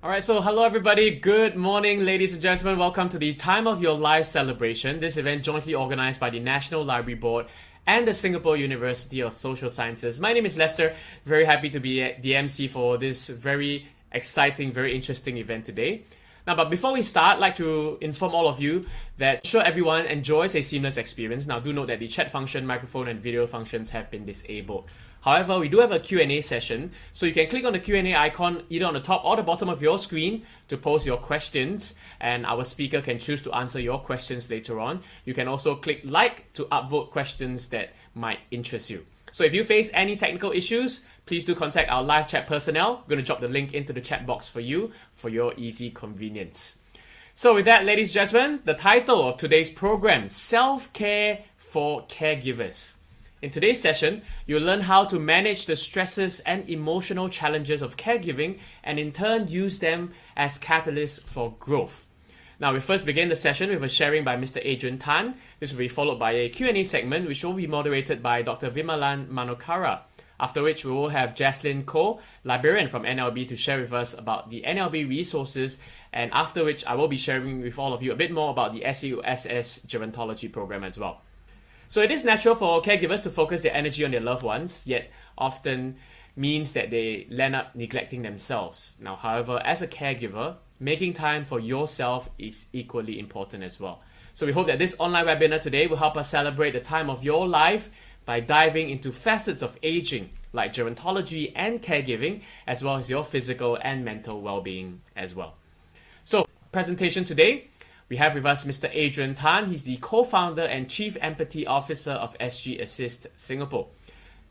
All right, so hello everybody. Good morning, ladies and gentlemen. Welcome to the Time of Your Life celebration. This event jointly organized by the National Library Board and the Singapore University of Social Sciences. My name is Lester. Very happy to be the MC for this very exciting, very interesting event today. Now, but before we start, I'd like to inform all of you that sure everyone enjoys a seamless experience. Now, do note that the chat function, microphone, and video functions have been disabled. However, we do have a Q&A session, so you can click on the Q&A icon either on the top or the bottom of your screen to post your questions, and our speaker can choose to answer your questions later on. You can also click like to upvote questions that might interest you. So if you face any technical issues, please do contact our live chat personnel. I'm going to drop the link into the chat box for you for your easy convenience. So with that, ladies and gentlemen, the title of today's program, Self-Care for Caregivers. In today's session, you'll learn how to manage the stresses and emotional challenges of caregiving and in turn use them as catalysts for growth. Now, we first begin the session with a sharing by Mr. Adrian Tan. This will be followed by a Q&A segment which will be moderated by Dr. Vimallan Manokara. After which we will have Jaslyn Koh, librarian from NLB, to share with us about the NLB resources, and after which I will be sharing with all of you a bit more about the SUSS Gerontology program as well. So it is natural for caregivers to focus their energy on their loved ones, yet often means that they land up neglecting themselves. Now, however, as a caregiver, making time for yourself is equally important as well. So we hope that this online webinar today will help us celebrate the time of your life by diving into facets of aging like gerontology and caregiving, as well as your physical and mental well-being as well. So, presentation today, we have with us Mr. Adrian Tan. He's the co-founder and chief empathy officer of SG Assist Singapore.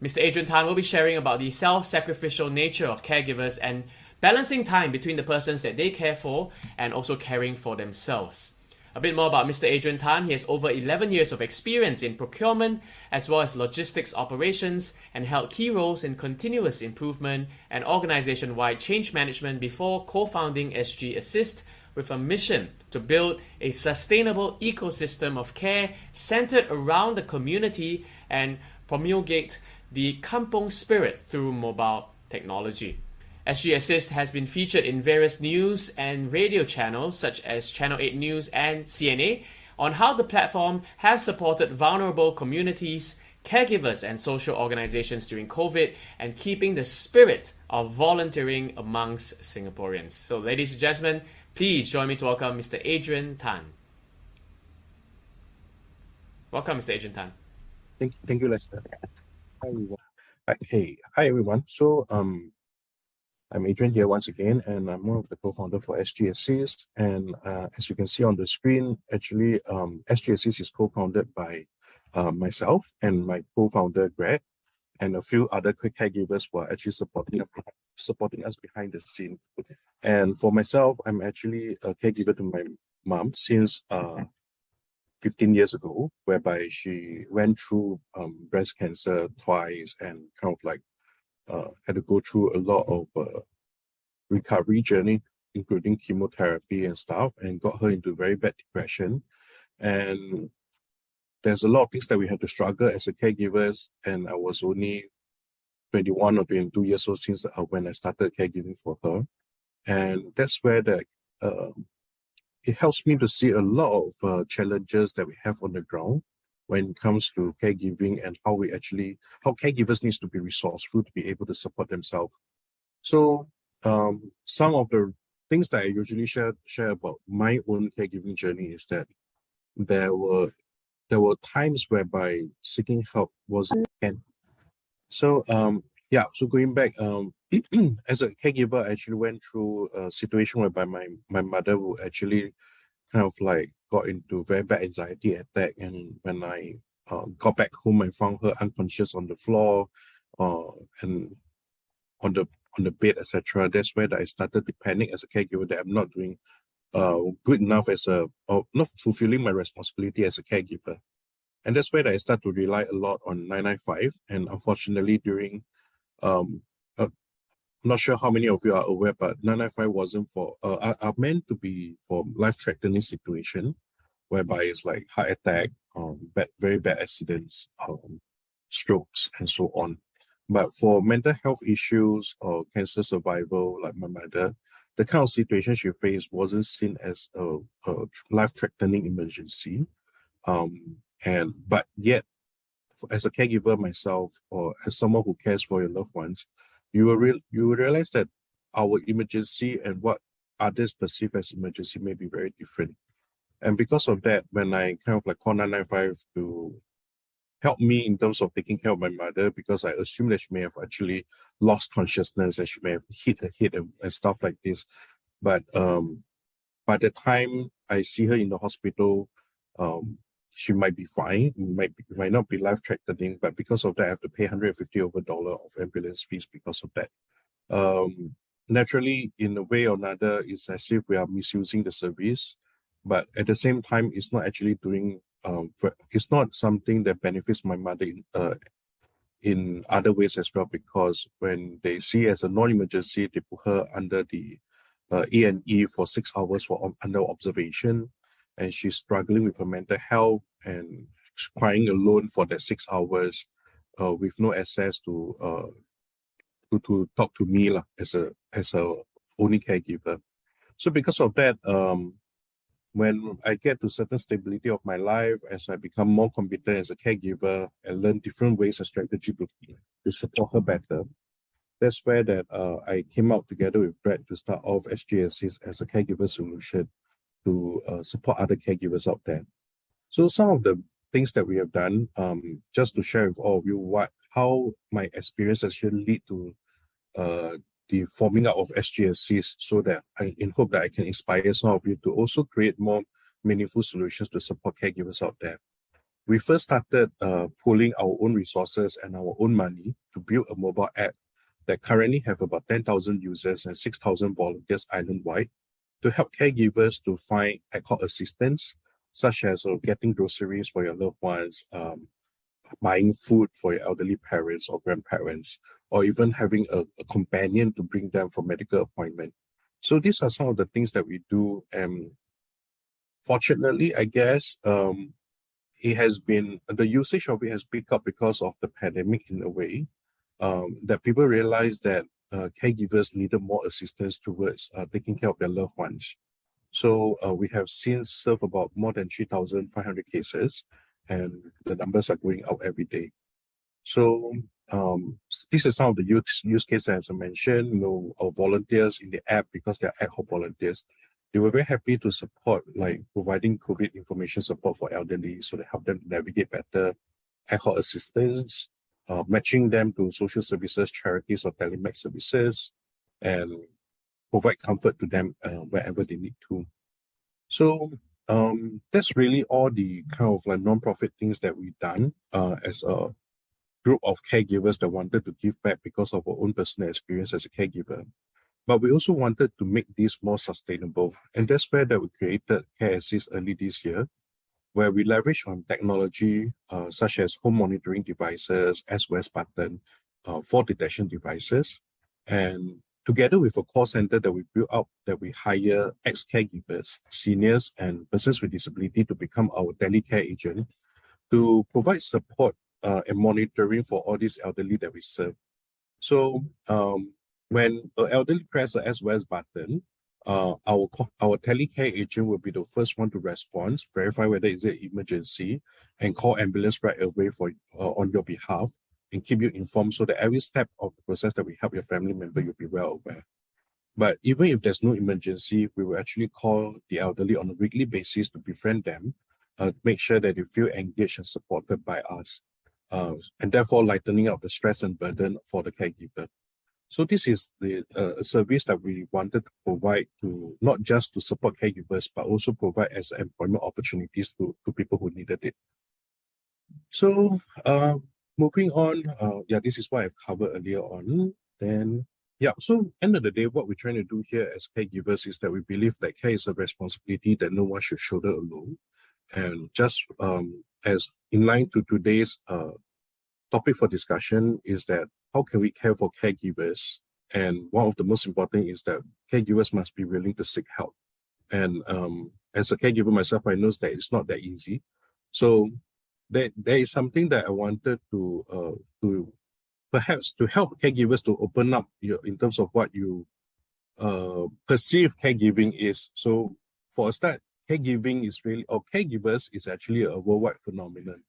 Mr. Adrian Tan will be sharing about the self-sacrificial nature of caregivers and balancing time between the persons that they care for and also caring for themselves. A bit more about Mr. Adrian Tan. He has over 11 years of experience in procurement as well as logistics operations and held key roles in continuous improvement and organization-wide change management before co-founding SG Assist with a mission to build a sustainable ecosystem of care centered around the community and promulgate the kampong spirit through mobile technology. SG Assist has been featured in various news and radio channels such as Channel 8 News and CNA on how the platform has supported vulnerable communities, caregivers and social organizations during COVID and keeping the spirit of volunteering amongst Singaporeans. So ladies and gentlemen, please join me to welcome Mr. Adrian Tan. Welcome, Mr. Adrian Tan. Thank you, Lester. Hi, everyone. Hi, everyone. So, I'm Adrian here once again, and I'm one of the co-founder for SG Assist. And as you can see on the screen, actually, SG Assist is co-founded by myself and my co-founder Greg, and a few other caregivers who are actually supporting us behind the scene. And for myself, I'm actually a caregiver to my mom since 15 years ago, whereby she went through breast cancer twice and kind of like had to go through a lot of recovery journey, including chemotherapy and stuff, and got her into very bad depression. And there's a lot of things that we had to struggle as a caregivers, and I was only 21 or 22 years old since when I started caregiving for her. And that's where it helps me to see a lot of challenges that we have on the ground when it comes to caregiving and how caregivers needs to be resourceful to be able to support themselves. So some of the things that I usually share about my own caregiving journey is that there were times whereby seeking help wasn't can. So so going back, as a caregiver, I actually went through a situation whereby my mother who actually kind of like got into very bad anxiety attack, and when I got back home, I found her unconscious on the floor, and on the bed, etc. That's where I started to panic as a caregiver that I'm not doing good enough not fulfilling my responsibility as a caregiver. And that's where I start to rely a lot on 995. And unfortunately, during I'm not sure how many of you are aware, but 995 wasn't are meant to be for life-threatening situation, whereby it's like heart attack, very bad accidents, strokes, and so on. But for mental health issues or cancer survival, like my mother, the kind of situation she faced wasn't seen as a life-threatening emergency. But yet, as a caregiver myself, or as someone who cares for your loved ones, you will realize that our emergency and what others perceive as emergency may be very different. And because of that, when I kind of like call 995 to help me in terms of taking care of my mother, because I assume that she may have actually lost consciousness and she may have hit her head and stuff like this. But by the time I see her in the hospital, she might be fine, might not be life-threatening, but because of that, I have to pay $150 over of ambulance fees because of that. Naturally, in a way or another, it's as if we are misusing the service, but at the same time, it's not actually doing, it's not something that benefits my mother in other ways as well, because when they see as a non-emergency, they put her under the A&E for 6 hours under observation, and she's struggling with her mental health and crying alone for that 6 hours with no access to talk to me as a only caregiver. So because of that, when I get to certain stability of my life, as I become more competent as a caregiver and learn different ways and strategy to support her better, that's where that I came out together with Brett to start off SGSCs as a caregiver solution to support other caregivers out there. So some of the things that we have done, just to share with all of you how my experience actually lead to the forming up of SGSCs, so that in hope that I can inspire some of you to also create more meaningful solutions to support caregivers out there. We first started pooling our own resources and our own money to build a mobile app that currently have about 10,000 users and 6,000 volunteers island-wide to help caregivers to find ad hoc assistance, such as getting groceries for your loved ones, buying food for your elderly parents or grandparents, or even having a companion to bring them for medical appointment. So these are some of the things that we do. And fortunately, I guess, it has been, the usage of it has picked up because of the pandemic in a way, that people realize that caregivers needed more assistance towards taking care of their loved ones. So we have since served about more than 3,500 cases, and the numbers are going up every day. So this is some of the use cases, as I mentioned. Our volunteers in the app, because they're ad hoc volunteers, they were very happy to support, like providing COVID information support for elderly, so they help them navigate better, ad hoc assistance, matching them to social services, charities, or telemed services, and provide comfort to them wherever they need to. So that's really all the kind of like non-profit things that we've done as a group of caregivers that wanted to give back because of our own personal experience as a caregiver. But we also wanted to make this more sustainable. And that's where that we created Care Assist early this year, where we leverage on technology such as home monitoring devices, SOS button, fall detection devices, and together with a call center that we built up, that we hire ex-caregivers, seniors, and persons with disability to become our telecare agent to provide support and monitoring for all these elderly that we serve. So when an elderly press the SOS button, our telecare agent will be the first one to respond, verify whether it's an emergency, and call ambulance right away for on your behalf, and keep you informed so that every step of the process that we help your family member, you'll be well aware. But even if there's no emergency, we will actually call the elderly on a weekly basis to befriend them, make sure that they feel engaged and supported by us, and therefore lightening up the stress and burden for the caregiver. So this is the service that we wanted to provide to not just to support caregivers, but also provide as employment opportunities to people who needed it. So moving on, this is what I've covered earlier on. Then, so end of the day, what we're trying to do here as caregivers is that we believe that care is a responsibility that no one should shoulder alone. And just as in line to today's topic for discussion is that how can we care for caregivers? And one of the most important is that caregivers must be willing to seek help. And as a caregiver myself, I know that it's not that easy. So there is something that I wanted to perhaps to help caregivers to open up in terms of what you perceived caregiving is. So for a start, caregiving is really, or caregivers is actually a worldwide phenomenon.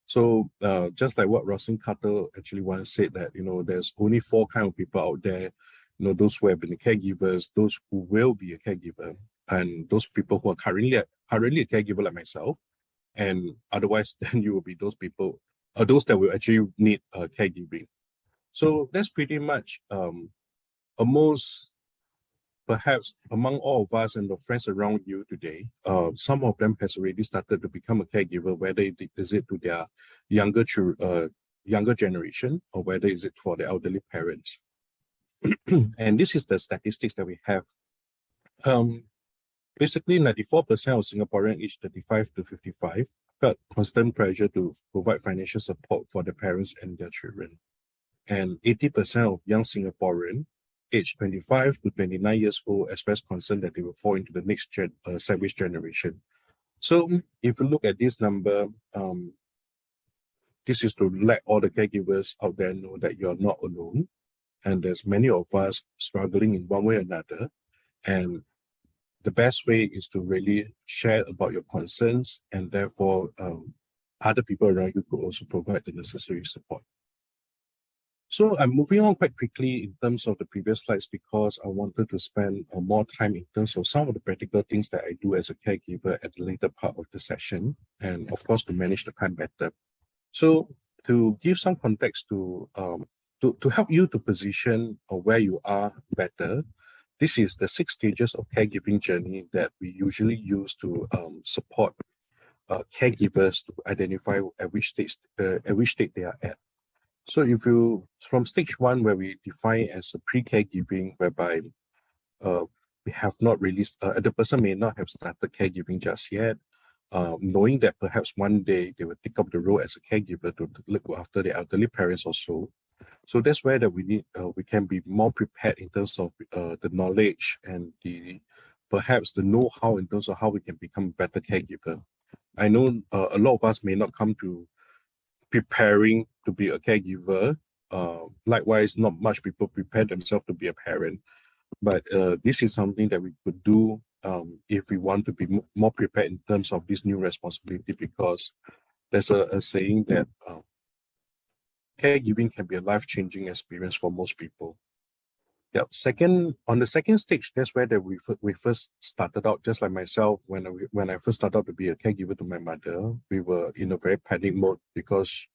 So just like what Roslyn Carter actually once said that, there's only four kind of people out there, those who have been caregivers, those who will be a caregiver, and those people who are currently a caregiver like myself. And otherwise, then you will be those people, those that will actually need caregiving. So that's pretty much almost perhaps among all of us and the friends around you today, some of them has already started to become a caregiver, whether it is it to their younger generation or whether is it for the elderly parents. And this is the statistics that we have. Basically, 94% of Singaporeans aged 35 to 55 felt constant pressure to provide financial support for their parents and their children. And 80% of young Singaporeans aged 25 to 29 years old expressed concern that they will fall into the next savage generation. So if you look at this number, this is to let all the caregivers out there know that you're not alone. And there's many of us struggling in one way or another. And the best way is to really share about your concerns, and therefore other people around you could also provide the necessary support. So I'm moving on quite quickly in terms of the previous slides because I wanted to spend more time in terms of some of the practical things that I do as a caregiver at the later part of the session, and of course to manage the time better. So to give some context to help you to position where you are better, this is the 6 stages of caregiving journey that we usually use to support caregivers to identify at which state they are at. So if you, from stage 1, where we define as a pre-caregiving, whereby we have not released, the person may not have started caregiving just yet, knowing that perhaps one day they will take up the role as a caregiver to look after the elderly parents or so. So that's where that we need, we can be more prepared in terms of the knowledge and perhaps the know-how in terms of how we can become a better caregiver. I know a lot of us may not come to preparing to be a caregiver. Likewise, not much people prepare themselves to be a parent. But this is something that we could do if we want to be more prepared in terms of this new responsibility, because there's a saying that caregiving can be a life-changing experience for most people. Yeah. On the second stage, that's where we first started out. Just like myself, when I first started out to be a caregiver to my mother, we were in a very panic mode because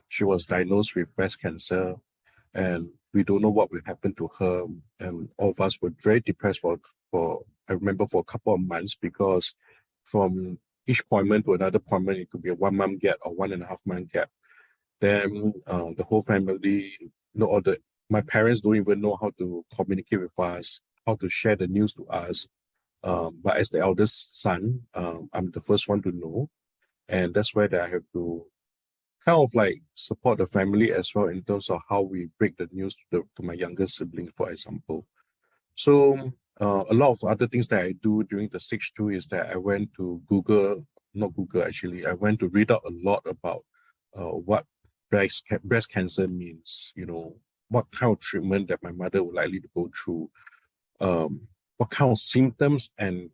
she was diagnosed with breast cancer, and we don't know what will happen to her. And all of us were very depressed for I remember for a couple of months, because from each appointment to another appointment, it could be a 1 month gap or 1.5 month gap. Then the whole family, my parents don't even know how to communicate with us, how to share the news to us. But as the eldest son, I'm the first one to know. And that's where I have to kind of like support the family as well in terms of how we break the news to my younger siblings, for example. So a lot of other things that I do during the stage 2 is that I went to I went to read out a lot about what breast cancer means, what kind of treatment that my mother would likely to go through, what kind of symptoms and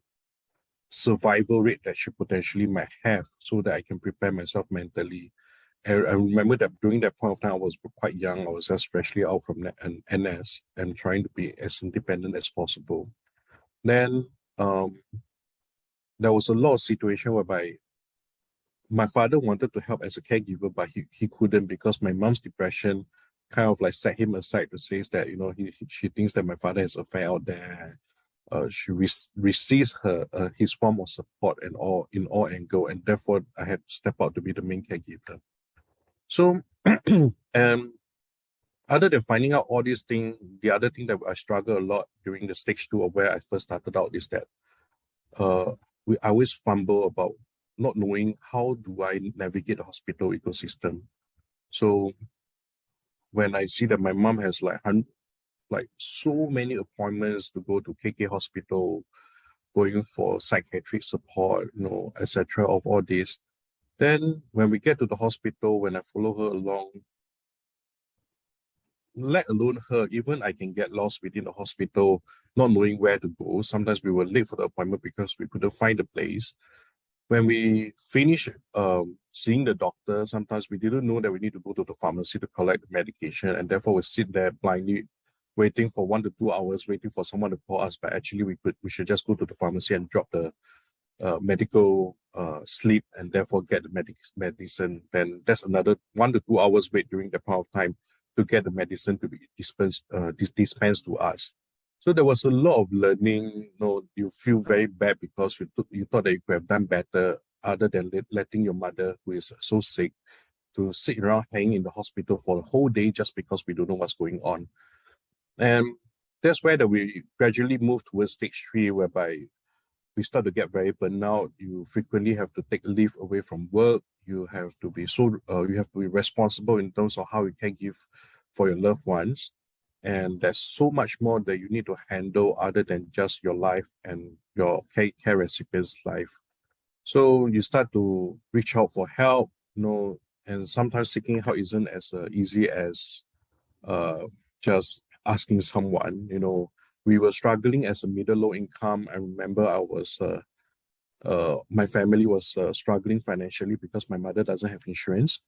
survival rate that she potentially might have, so that I can prepare myself mentally. I remember that during that point of time, I was quite young. I was just freshly out from an NS and trying to be as independent as possible. Then there was a lot of situation whereby my father wanted to help as a caregiver, but he couldn't, because my mom's depression kind of like set him aside to say that, she thinks that my father has an affair out there. She receives his form of support in all angle, and therefore I had to step out to be the main caregiver. So, other than finding out all these things, the other thing that I struggle a lot during the stage 2 of where I first started out is that I always fumble about not knowing how do I navigate the hospital ecosystem. So when I see that my mom has like so many appointments to go to KK hospital, going for psychiatric support, etc., of all this, then when we get to the hospital, when I follow her along, let alone her, even I can get lost within the hospital, not knowing where to go. Sometimes we were late for the appointment because we couldn't find the place. When we finish seeing the doctor, sometimes we didn't know that we need to go to the pharmacy to collect the medication, and therefore we sit there blindly waiting for 1 to 2 hours, waiting for someone to call us. But actually, we should just go to the pharmacy and drop the medical slip and therefore get the medicine. Then that's another 1 to 2 hours wait during the point of time to get the medicine to be dispensed to us. So there was a lot of learning. You feel very bad because you thought that you could have done better other than letting your mother, who is so sick, to sit around hanging in the hospital for the whole day just because we don't know what's going on. And that's where we gradually move towards stage 3, whereby we start to get very burnt out. You frequently have to take leave away from work. You have to be responsible in terms of how you can give for your loved ones. And there's so much more that you need to handle other than just your life and your care recipient's life. So you start to reach out for help, and sometimes seeking help isn't as easy as just asking someone. We were struggling as a low income. I remember my family was struggling financially because my mother doesn't have insurance.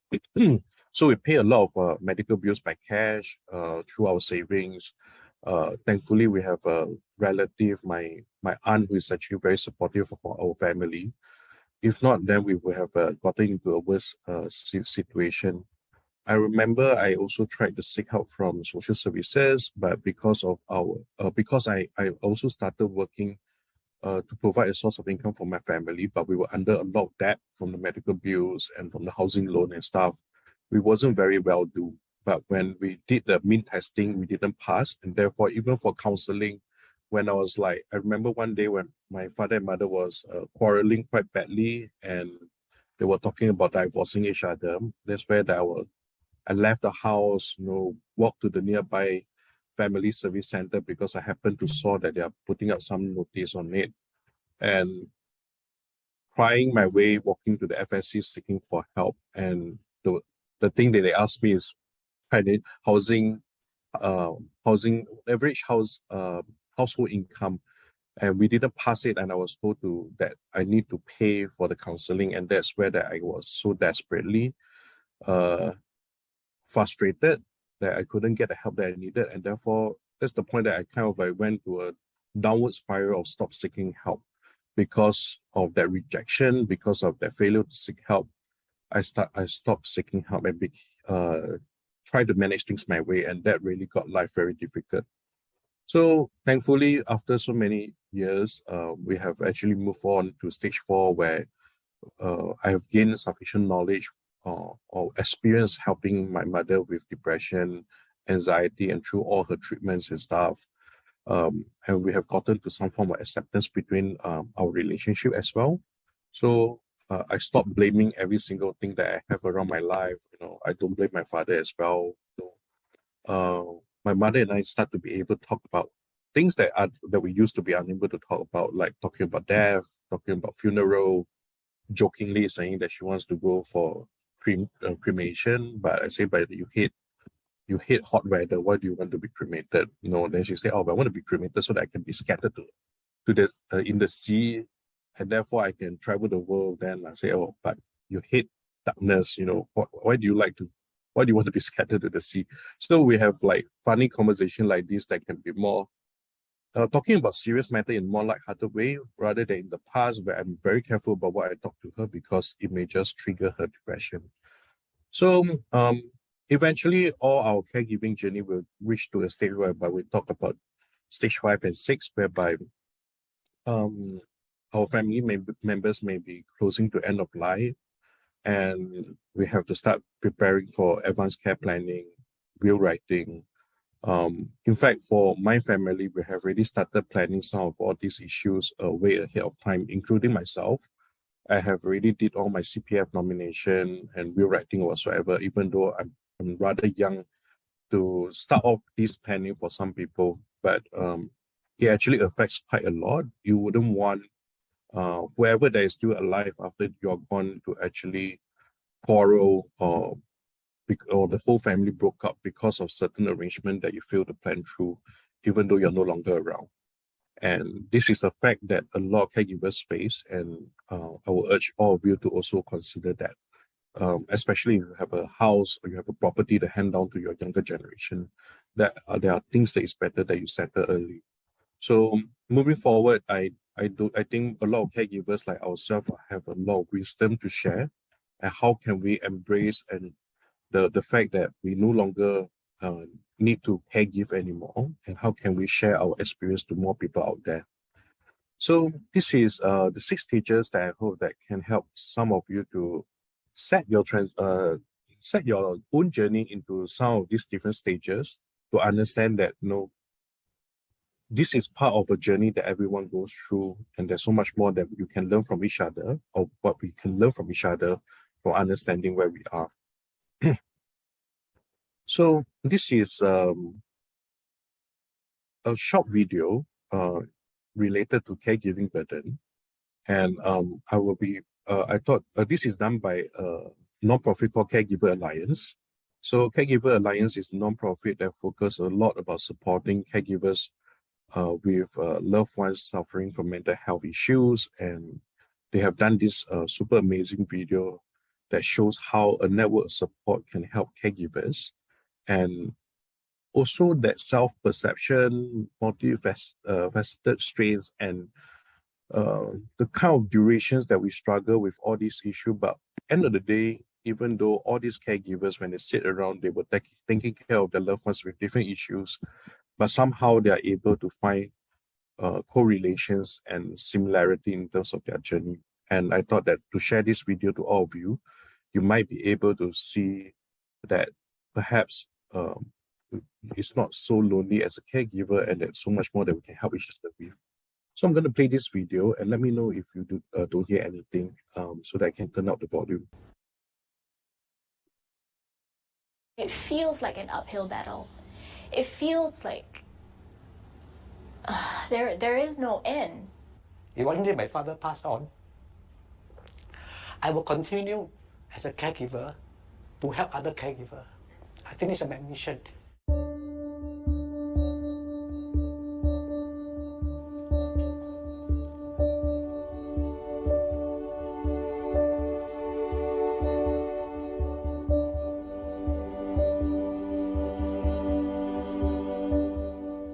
So we pay a lot of medical bills by cash through our savings. Thankfully, we have a relative, my aunt, who is actually very supportive of our family. If not, then we would have gotten into a worse situation. I remember I also tried to seek help from social services, but because I also started working to provide a source of income for my family, but we were under a lot of debt from the medical bills and from the housing loan and stuff. We wasn't very well do. But when we did the mean testing, we didn't pass. And therefore, even for counseling, I remember one day when my father and mother was quarreling quite badly, and they were talking about divorcing each other. That's where I left the house, walked to the nearby family service center because I happened to saw that they are putting out some notice on it, and crying my way, walking to the FSC seeking for help. And the thing that they asked me is kind of housing, average household income, and we didn't pass it. And I was told that I need to pay for the counseling, and that's where that I was so desperately frustrated that I couldn't get the help that I needed. And therefore, that's the point that I kind of went to a downward spiral of stop seeking help. Because of that rejection, because of that failure to seek help, I stopped seeking help and tried to manage things my way, and that really got life very difficult. So thankfully, after so many years, we have actually moved on to stage 4, where I have gained sufficient knowledge or experience helping my mother with depression, anxiety, and through all her treatments and stuff. And we have gotten to some form of acceptance between our relationship as well. So I stopped blaming every single thing that I have around my life. I don't blame my father as well. My mother and I start to be able to talk about things that we used to be unable to talk about, like talking about death, talking about funeral, jokingly saying that she wants to go for cremation. But I say, but you hate hot weather. Why do you want to be cremated? Then she said, but I want to be cremated so that I can be scattered to this in the sea, and therefore I can travel the world. Then I say, but you hate darkness. Why do you want to be scattered to the sea? So we have funny conversation like this that can be more talking about serious matter in more lighthearted way, rather than in the past where I'm very careful about what I talk to her because it may just trigger her depression. So eventually, all our caregiving journey will reach to a stage whereby we talk about stage 5 and 6, whereby our family members may be closing to end of life, and we have to start preparing for advanced care planning, will writing. In fact, for my family, we have already started planning some of all these issues way ahead of time, including myself. I have already did all my CPF nomination and will writing whatsoever, even though I'm rather young to start off this planning for some people, but it actually affects quite a lot. You wouldn't want whoever that is still alive after you're gone to actually quarrel or or the whole family broke up because of certain arrangement that you failed to plan through, even though you're no longer around. And this is a fact that a lot of caregivers face, and I will urge all of you to also consider that, especially if you have a house or you have a property to hand down to your younger generation, that there are things that it's better that you settle early. So moving forward, I think a lot of caregivers like ourselves have a lot of wisdom to share, and how can we embrace and the fact that we no longer need to caregive anymore, and how can we share our experience to more people out there. So this is the 6 stages that I hope that can help some of you to set your own journey into some of these different stages, to understand that this is part of a journey that everyone goes through, and there's so much more that you can learn from each other, or what we can learn from each other for understanding where we are. So this is a short video related to caregiving burden, and I thought this is done by a non-profit called Caregiver Alliance. So Caregiver Alliance is a non-profit that focuses a lot about supporting caregivers with loved ones suffering from mental health issues, and they have done this super amazing video that shows how a network of support can help caregivers, and also that self-perception, multifaceted strains, and the kind of durations that we struggle with all these issues. But end of the day, even though all these caregivers, when they sit around, they were taking care of their loved ones with different issues, but somehow they are able to find correlations and similarity in terms of their journey. And I thought that to share this video to all of you, you might be able to see that perhaps it's not so lonely as a caregiver, and there's so much more that we can help each other with. So I'm going to play this video, and let me know if you don't hear anything, so that I can turn up the volume. It feels like an uphill battle. It feels like there is no end. If one day my father passed on, I will continue as a caregiver to help other caregivers. I think it's my mission.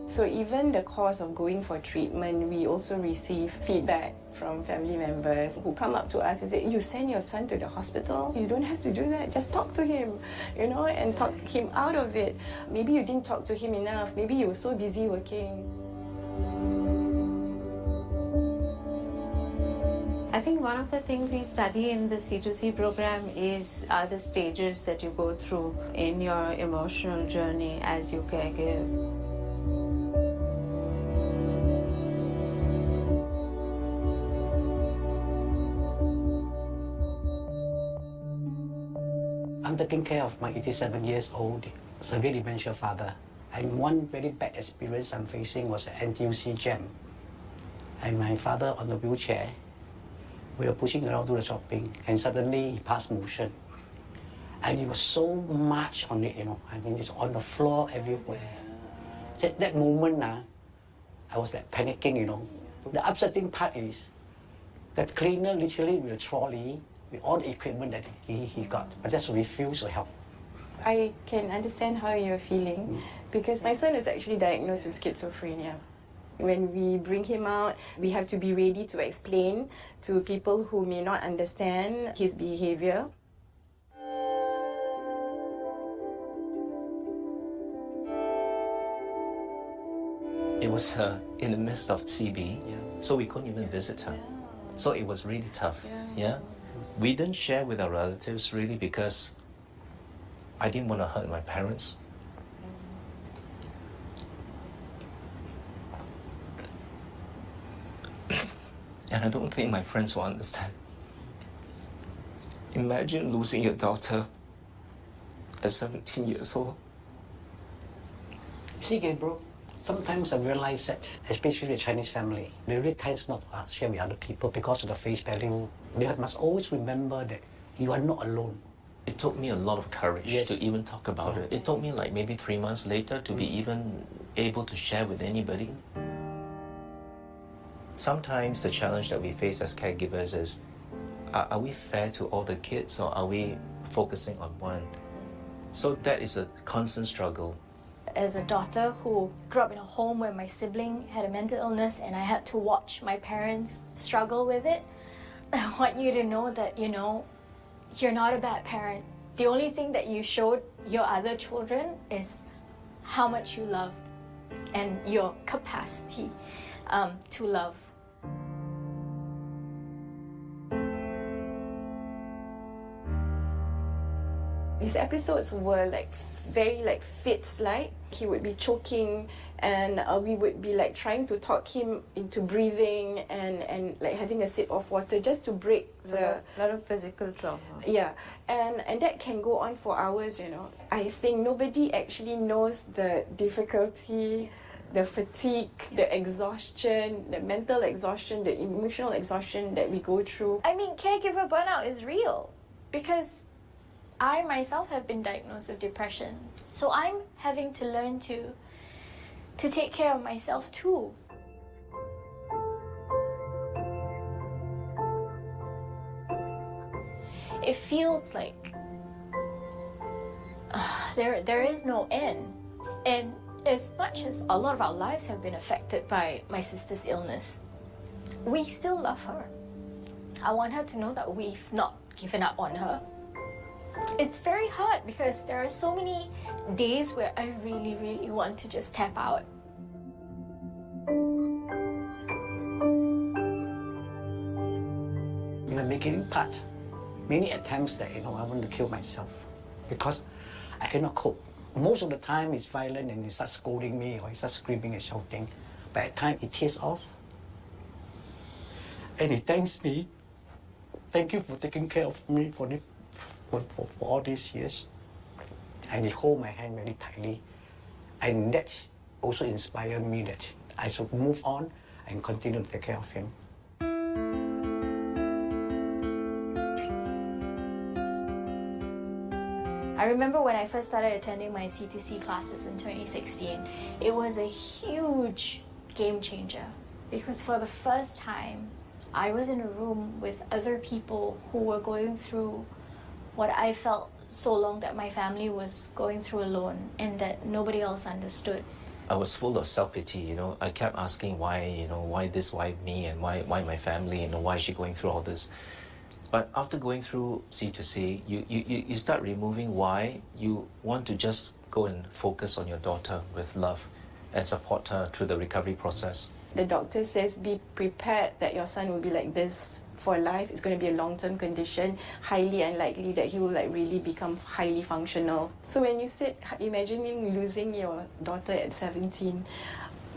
So even the course of going for treatment, we also receive feedback from family members who come up to us and say, you send your son to the hospital, you don't have to do that, just talk to him, and talk him out of it. Maybe you didn't talk to him enough, maybe you were so busy working. I think one of the things we study in the C2C program is the stages that you go through in your emotional journey as you caregive. I'm taking care of my 87 years old, severe dementia father. And one very bad experience I'm facing was an NTUC jam. And my father on the wheelchair, we were pushing around to the shopping, and suddenly he passed motion. And it was so much on it, I mean, it's on the floor everywhere. That moment, I was like panicking, The upsetting part is that cleaner literally with a trolley, with all the equipment that he got, but just refused to help. I can understand how you're feeling because my son is actually diagnosed with schizophrenia. When we bring him out, we have to be ready to explain to people who may not understand his behavior. It was in the midst of CB, so we couldn't even visit her. So it was really tough. Yeah. We didn't share with our relatives really because I didn't want to hurt my parents. And I don't think my friends will understand. Imagine losing your daughter at 17 years old. See, Gabriel, sometimes I realize that, especially the Chinese family, they really tend not to share with other people because of the face value. They must always remember that you are not alone. It took me a lot of courage Yes. to even talk about it. It took me like maybe 3 months later to be even able to share with anybody. Sometimes the challenge that we face as caregivers is, are we fair to all the kids, or are we focusing on one? So that is a constant struggle. As a daughter who grew up in a home where my sibling had a mental illness and I had to watch my parents struggle with it, I want you to know that, you're not a bad parent. The only thing that you showed your other children is how much you love and your capacity to love. His episodes were very fits-like. He would be choking, and we would be trying to talk him into breathing and having a sip of water just to break A lot of physical trauma. yeah, and that can go on for hours. I think nobody actually knows the difficulty, the fatigue, the exhaustion, the mental exhaustion, the emotional exhaustion that we go through. I mean, caregiver burnout is real because I myself have been diagnosed with depression. So I'm having to learn to take care of myself too. It feels like there is no end. And as much as a lot of our lives have been affected by my sister's illness, we still love her. I want her to know that we've not given up on her. It's very hard because there are so many days where I really, really want to just tap out. In the beginning part, many attempts that, I want to kill myself because I cannot cope. Most of the time it's violent and he starts scolding me or he starts screaming and shouting. But at times it tears off. And he thanks me. Thank you for taking care of me for all these years. And he hold my hand very tightly. And that also inspired me that I should move on and continue to take care of him. I remember when I first started attending my C2C classes in 2016, it was a huge game changer because for the first time, I was in a room with other people who were going through what I felt so long that my family was going through alone and that nobody else understood. I was full of self-pity, I kept asking why, why this, why me, and why my family, why is she going through all this? But after going through C2C, you start removing why. You want to just go and focus on your daughter with love and support her through the recovery process. The doctor says be prepared that your son will be like this for life. It's going to be a long-term condition, highly unlikely that he will really become highly functional. So when you sit imagining losing your daughter at 17,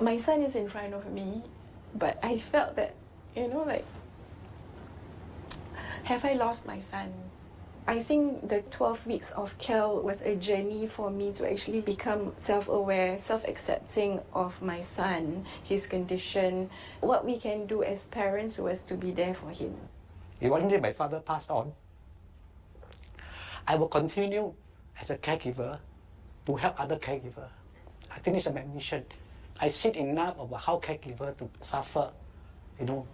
my son is in front of me, but I felt that, have I lost my son? I think the 12 weeks of CAL was a journey for me to actually become self-aware, self-accepting of my son, his condition. What we can do as parents was to be there for him. If one day my father passed on, I will continue as a caregiver to help other caregivers. I think it's a mission. I see enough about how caregivers to suffer,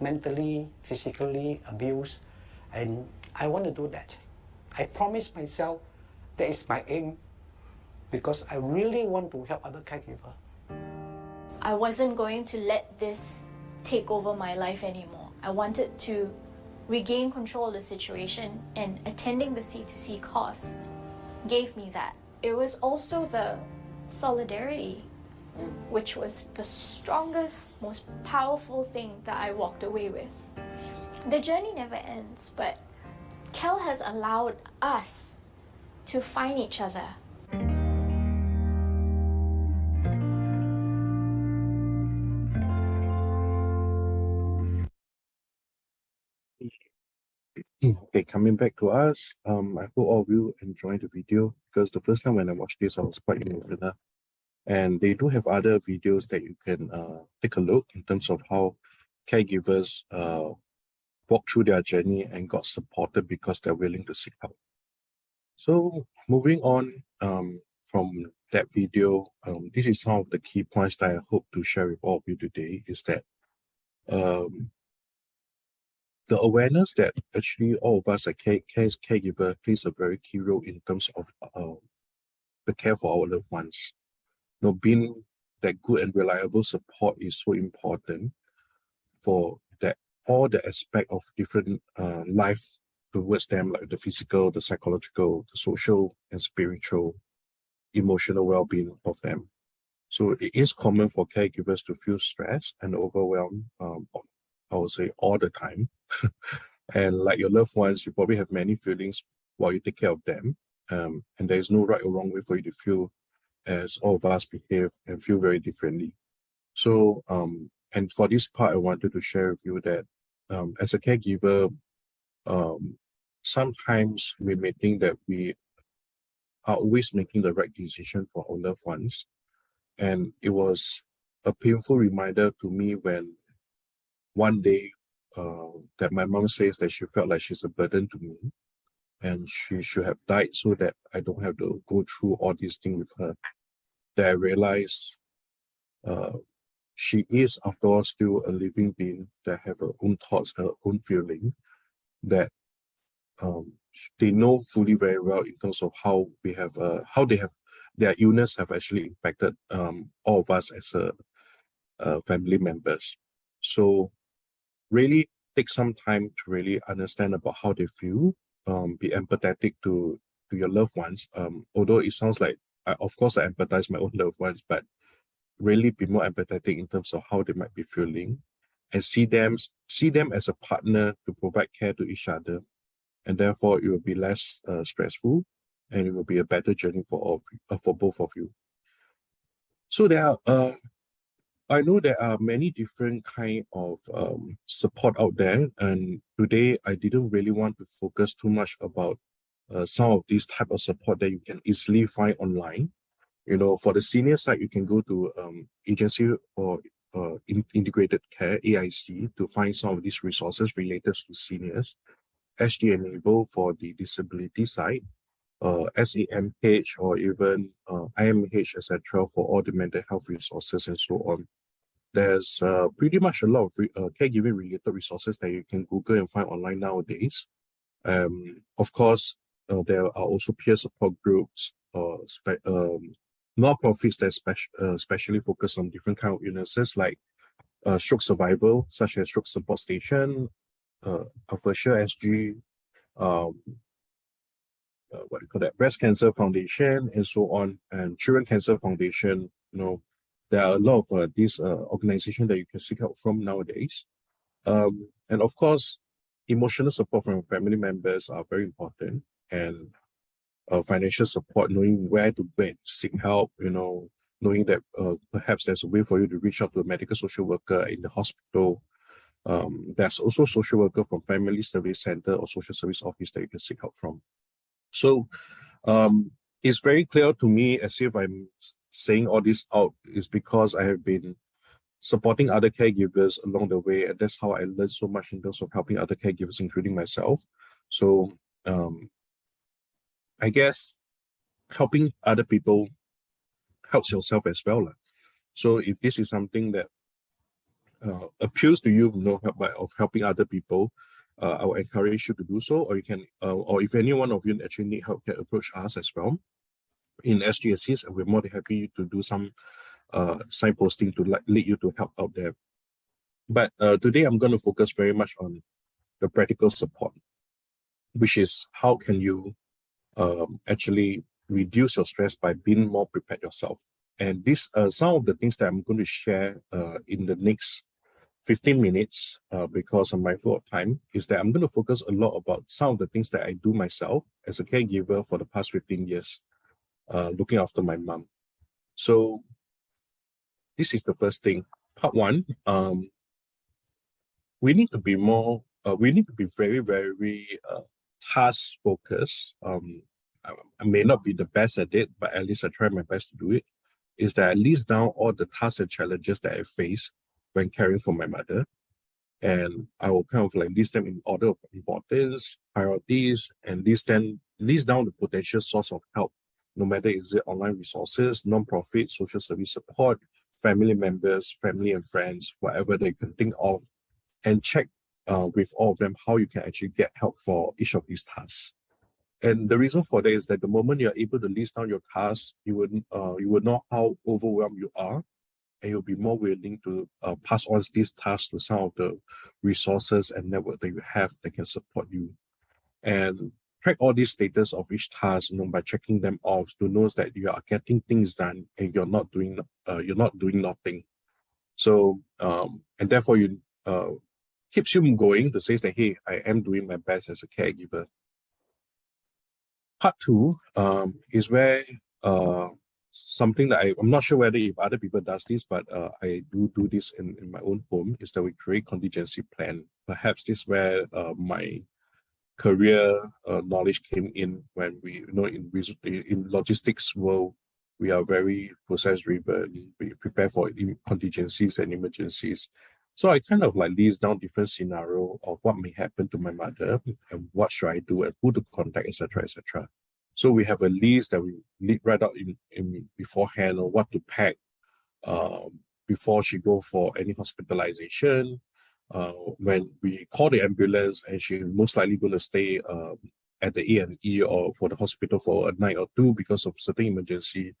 mentally, physically abused, and I want to do that. I promise myself that is my aim because I really want to help other caregivers. I wasn't going to let this take over my life anymore. I wanted to regain control of the situation, and attending the C2C course gave me that. It was also the solidarity, which was the strongest, most powerful thing that I walked away with. The journey never ends, but CAL has allowed us to find each other. Okay, coming back to us, I hope all of you enjoyed the video because the first time when I watched this, I was quite emotional. And they do have other videos that you can take a look in terms of how caregivers walk through their journey and got supported because they're willing to seek help. So moving on from that video, this is some of the key points that I hope to share with all of you today is that the awareness that actually all of us as caregiver plays a very key role in terms of the care for our loved ones. You know, being that good and reliable support is so important for that all the aspect of different life towards them, like the physical, the psychological, the social and spiritual, emotional well-being of them. So it is common for caregivers to feel stressed and overwhelmed, I would say all the time. And like your loved ones, you probably have many feelings while you take care of them. And there is no right or wrong way for you to feel, as all of us behave and feel very differently. So, and for this part, I wanted to share with you that as a caregiver, sometimes we may think that we are always making the right decision for our loved ones. And it was a painful reminder to me when one day that my mom says that she felt like she's a burden to me and she should have died so that I don't have to go through all these things with her. That I realized she is, after all, still a living being that have her own thoughts, her own feeling, that they know fully very well in terms of how we have, how they have, their illness have actually impacted all of us as family members. So really take some time to really understand about how they feel, be empathetic to your loved ones. Although it sounds like, of course, I empathize my own loved ones, but really be more empathetic in terms of how they might be feeling, and see them as a partner to provide care to each other, and therefore it will be less stressful, and it will be a better journey for both of you. So there are I know there are many different kind of support out there, and today I didn't really want to focus too much about some of these type of support that you can easily find online. You know, for the senior side, you can go to Agency or Integrated Care, AIC, to find some of these resources related to seniors. SG Enable for the disability side, SAMH or even IMH, etc., for all the mental health resources and so on. There's pretty much a lot of caregiving related resources that you can Google and find online nowadays. Of course, there are also peer support groups, non-profits that especially focus on different kind of illnesses like stroke survival, such as Stroke Support Station, Alpha SG, what do you call that, Breast Cancer Foundation, and so on, and Children Cancer Foundation. You know, there are a lot of these organizations that you can seek help from nowadays. And of course, emotional support from family members are very important, and financial support, knowing where to seek help, you know, knowing that perhaps there's a way for you to reach out to a medical social worker in the hospital. There's also social worker from Family Service Center or Social Service Office that you can seek help from. So it's very clear to me, as if I'm saying all this out, is because I have been supporting other caregivers along the way, and that's how I learned so much in terms of helping other caregivers, including myself. So I guess helping other people helps yourself as well. So if this is something that appeals to you, of helping other people, I will encourage you to do so. Or you can, or if any one of you actually need help, can approach us as well in SGSCs, and we're more than happy to do some signposting to lead you to help out there. But today I'm going to focus very much on the practical support, which is how can you actually reduce your stress by being more prepared yourself. And these are some of the things that I'm going to share in the next 15 minutes, because I'm mindful of time, is that I'm going to focus a lot about some of the things that I do myself as a caregiver for the past 15 years, looking after my mom. So this is the first thing. Part one, we need to be more, we need to be very, very task focused. I may not be the best at it, but at least I try my best to do it, is that I list down all the tasks and challenges that I face when caring for my mother. And I will kind of like list them in order of importance, priorities, and list down the potential source of help, no matter is it online resources, non-profit, social service support, family members, family and friends, whatever they can think of, and check with all of them how you can actually get help for each of these tasks. And the reason for that is that the moment you're able to list down your tasks, you would know how overwhelmed you are, and you'll be more willing to pass on these tasks to some of the resources and network that you have that can support you. And track all these status of each task, by checking them off to know that you are getting things done and you're not doing nothing. So and therefore you keeps you going to say that, hey, I am doing my best as a caregiver. Part two is where something that I'm not sure whether if other people does this, but I do this in my own home, is that we create contingency plan. Perhaps this is where my career knowledge came in when we, in logistics world, we are very process driven. We prepare for contingencies and emergencies. So I kind of like list down different scenario of what may happen to my mother and what should I do and who to contact, etc., etc. So we have a list that we write out in beforehand on what to pack before she go for any hospitalization. When we call the ambulance and she's most likely going to stay at the A&E or for the hospital for a night or two because of certain emergency,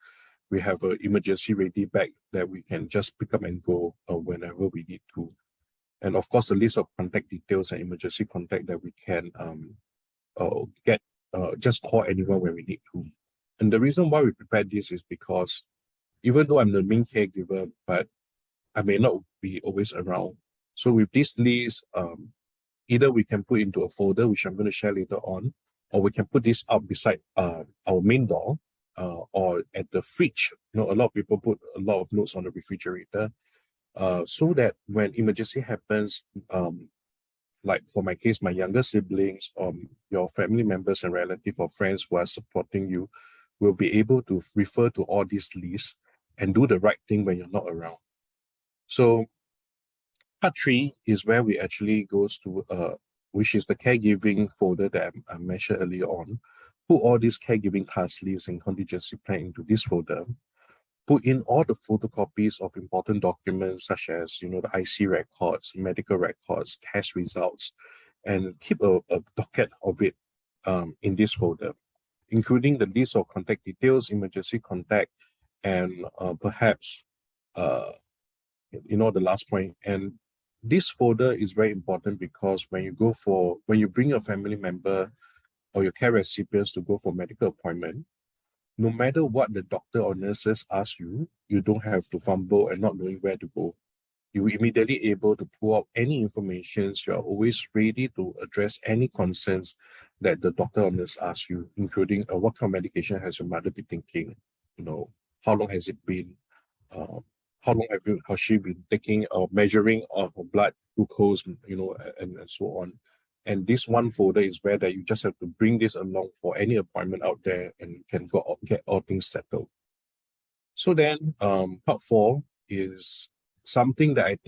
we have an emergency ready bag that we can just pick up and go whenever we need to. And of course, a list of contact details and emergency contact that we can get, just call anyone when we need to. And the reason why we prepare this is because even though I'm the main caregiver, but I may not be always around. So with this list, either we can put into a folder, which I'm going to share later on, or we can put this up beside our main door, or at the fridge. A lot of people put a lot of notes on the refrigerator, so that when emergency happens, like for my case, my younger siblings, your family members and relatives or friends who are supporting you will be able to refer to all these lists and do the right thing when you're not around. So part three is where we actually goes to, which is the caregiving folder that I mentioned earlier on. Put all these caregiving task lists and contingency plan into this folder. Put in all the photocopies of important documents such as, the IC records, medical records, test results, and keep a docket of it in this folder, including the list of contact details, emergency contact, and perhaps, the last point. And this folder is very important because when you bring your family member or your care recipients to go for medical appointment, no matter what the doctor or nurses ask you, you don't have to fumble and not knowing where to go. You're immediately able to pull out any information. You are always ready to address any concerns that the doctor or nurse asks you, including what kind of medication has your mother been taking? How long has it been? How long has she been taking or measuring her blood glucose, and so on. And this one folder is where that you just have to bring this along for any appointment out there and can get all things settled. So then part four is something that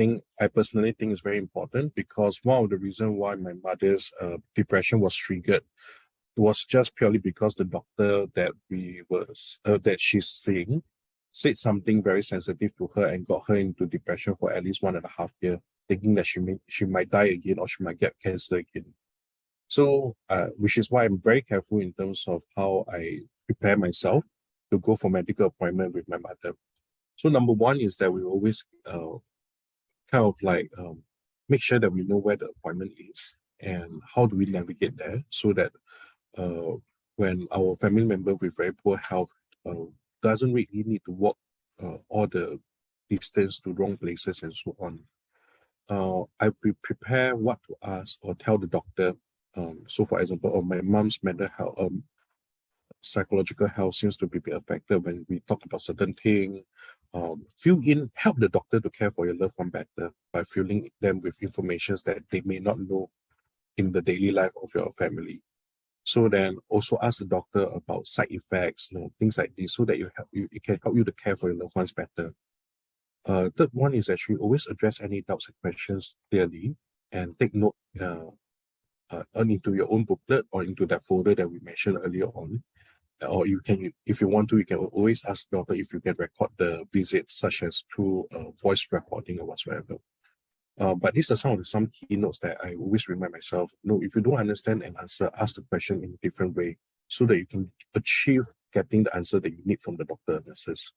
I personally think is very important, because one of the reasons why my mother's depression was triggered was just purely because the doctor that she's seeing said something very sensitive to her and got her into depression for at least 1.5 years, thinking that she might die again or she might get cancer again. So, which is why I'm very careful in terms of how I prepare myself to go for medical appointment with my mother. So number one is that we always make sure that we know where the appointment is and how do we navigate there, so that when our family member with very poor health doesn't really need to walk all the distance to wrong places and so on. I prepare what to ask or tell the doctor. So for example, my mom's mental health, psychological health seems to be affected when we talk about certain things. Help the doctor to care for your loved one better by filling them with information that they may not know in the daily life of your family. So then also ask the doctor about side effects, things like this, so that it can help you to care for your loved ones better. Third one is actually always address any doubts and questions clearly and take note into your own booklet or into that folder that we mentioned earlier on. Or you can, if you want to, you can always ask the doctor if you can record the visit, such as through voice recording or whatsoever. But these are some keynotes that I always remind myself. No, if you don't understand an answer, ask the question in a different way so that you can achieve getting the answer that you need from the doctor and nurses.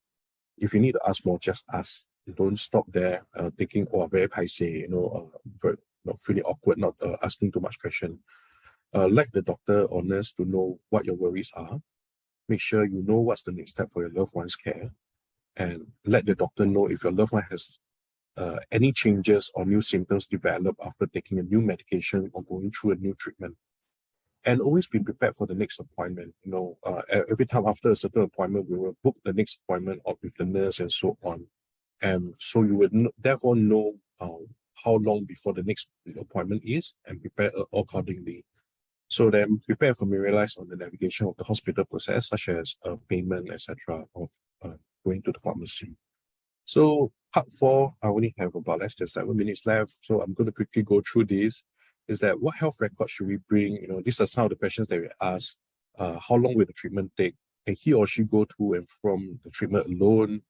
If you need to ask more, just ask. Don't stop there thinking, oh, very paiseh, not feeling awkward, not asking too much question. Let the doctor or nurse to know what your worries are. Make sure you know what's the next step for your loved one's care, and let the doctor know if your loved one has any changes or new symptoms develop after taking a new medication or going through a new treatment. And always be prepared for the next appointment. Every time after a certain appointment, we will book the next appointment with the nurse and so on. And so you would therefore know how long before the next appointment is and prepare accordingly. So then prepare and familiarize on the navigation of the hospital process, such as payment, etc., of going to the pharmacy. So part 4, I only have about less than 7 minutes left. So I'm going to quickly go through this. Is that what health records should we bring? These are some of the questions that we ask. How long will the treatment take? Can he or she go to and from the treatment alone?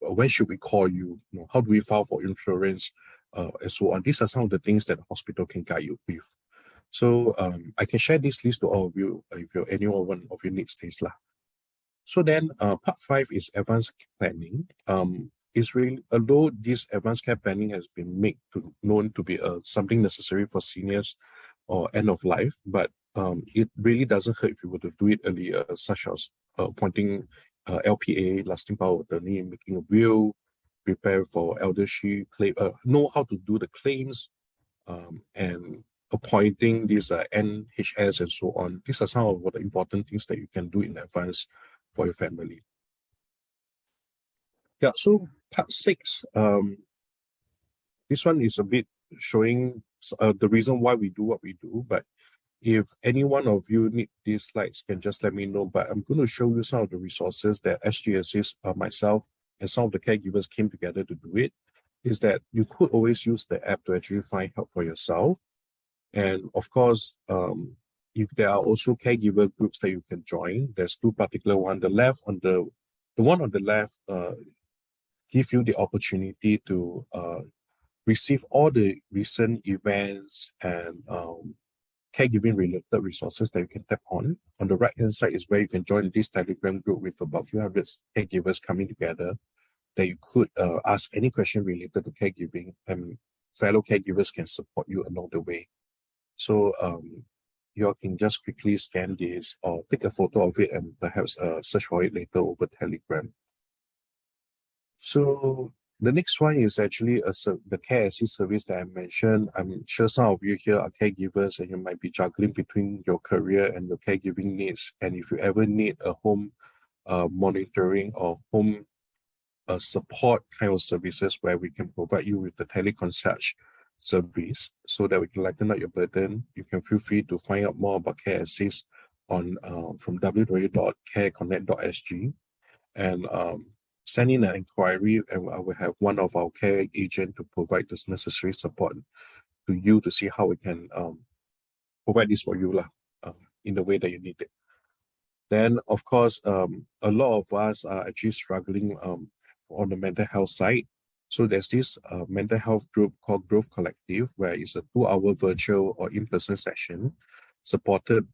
When should we call you? How do we file for insurance? And so on. These are some of the things that the hospital can guide you with. So I can share this list to all of you if any one of you needs this. So then part 5 is advanced planning. It's really, although this advanced care planning has been known to be something necessary for seniors or end of life, but it really doesn't hurt if you were to do it earlier, such as appointing LPA, lasting power of attorney, making a will, prepare for eldership claim, know how to do the claims, and appointing these NHS and so on. These are some of the important things that you can do in advance for your family. Yeah, so part 6, this one is a bit showing the reason why we do what we do, but if any one of you need these slides, can just let me know. But I'm going to show you some of the resources that SGSs, myself, and some of the caregivers came together to do it. Is that you could always use the app to actually find help for yourself. And of course, there are also caregiver groups that you can join. There's 2 particular ones. The one on the left give you the opportunity to receive all the recent events and caregiving related resources that you can tap on. On the right hand side is where you can join this Telegram group with about a few hundred caregivers coming together that you could ask any question related to caregiving, and fellow caregivers can support you along the way. So you all can just quickly scan this or take a photo of it and perhaps search for it later over Telegram. So the next one is actually the care assist service that I mentioned. I'm sure some of you here are caregivers and you might be juggling between your career and your caregiving needs. And if you ever need a home monitoring or home support kind of services where we can provide you with the teleconcierge service so that we can lighten up your burden, you can feel free to find out more about care assist on from www.careconnect.sg and send in an inquiry, and I will have one of our care agents to provide this necessary support to you to see how we can provide this for you in the way that you need it. Then, of course, a lot of us are actually struggling on the mental health side. So there's this mental health group called Growth Collective, where it's a 2-hour virtual or in-person session supported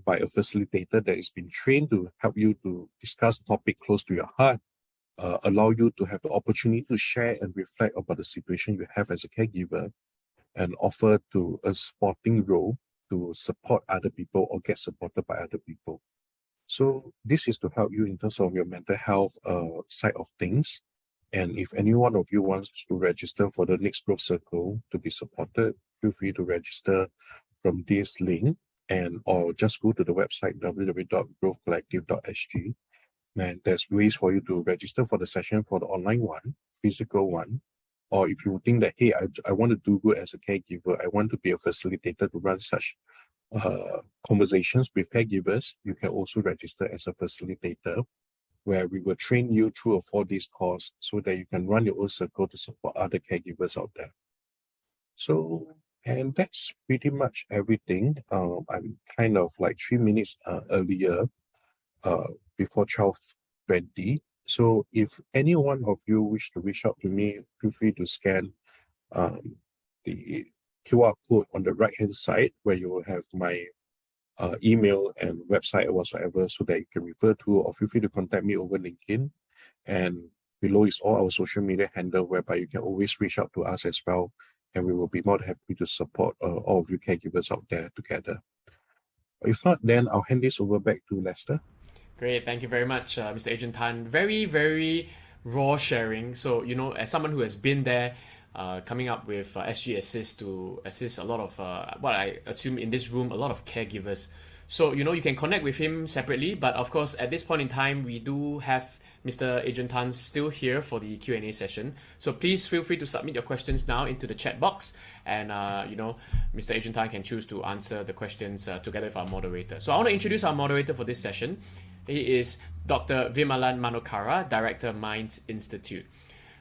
by a facilitator that has been trained to help you to discuss topic close to your heart, allow you to have the opportunity to share and reflect about the situation you have as a caregiver, and offer to a supporting role to support other people or get supported by other people. So this is to help you in terms of your mental health side of things. And if any one of you wants to register for the next growth circle to be supported, feel free to register from this link or just go to the website www.growthcollective.sg. And there's ways for you to register for the session for the online one, physical one. Or if you think that, hey, I want to do good as a caregiver, I want to be a facilitator to run such conversations with caregivers, you can also register as a facilitator, where we will train you through a 4-day course so that you can run your own circle to support other caregivers out there. So And that's pretty much everything. I'm kind of like 3 minutes earlier, before 12:20. So if any one of you wish to reach out to me, feel free to scan the QR code on the right-hand side where you will have my email and website or whatsoever so that you can refer to, or feel free to contact me over LinkedIn. And below is all our social media handle whereby you can always reach out to us as well. And we will be more than happy to support all of you caregivers out there together. If not, then I'll hand this over back to Lester. Great, thank you very much, Mr. Adrian Tan. Very, very raw sharing. So, as someone who has been there, coming up with SG Assist to assist a lot of, what I assume in this room, a lot of caregivers. So, you can connect with him separately, but of course, at this point in time, we do have Mr. Adrian Tan still here for the Q&A session. So please feel free to submit your questions now into the chat box, and Mr. Adrian Tan can choose to answer the questions together with our moderator. So I want to introduce our moderator for this session. He is Dr. Vimallan Manokara, Director, Minds Institute.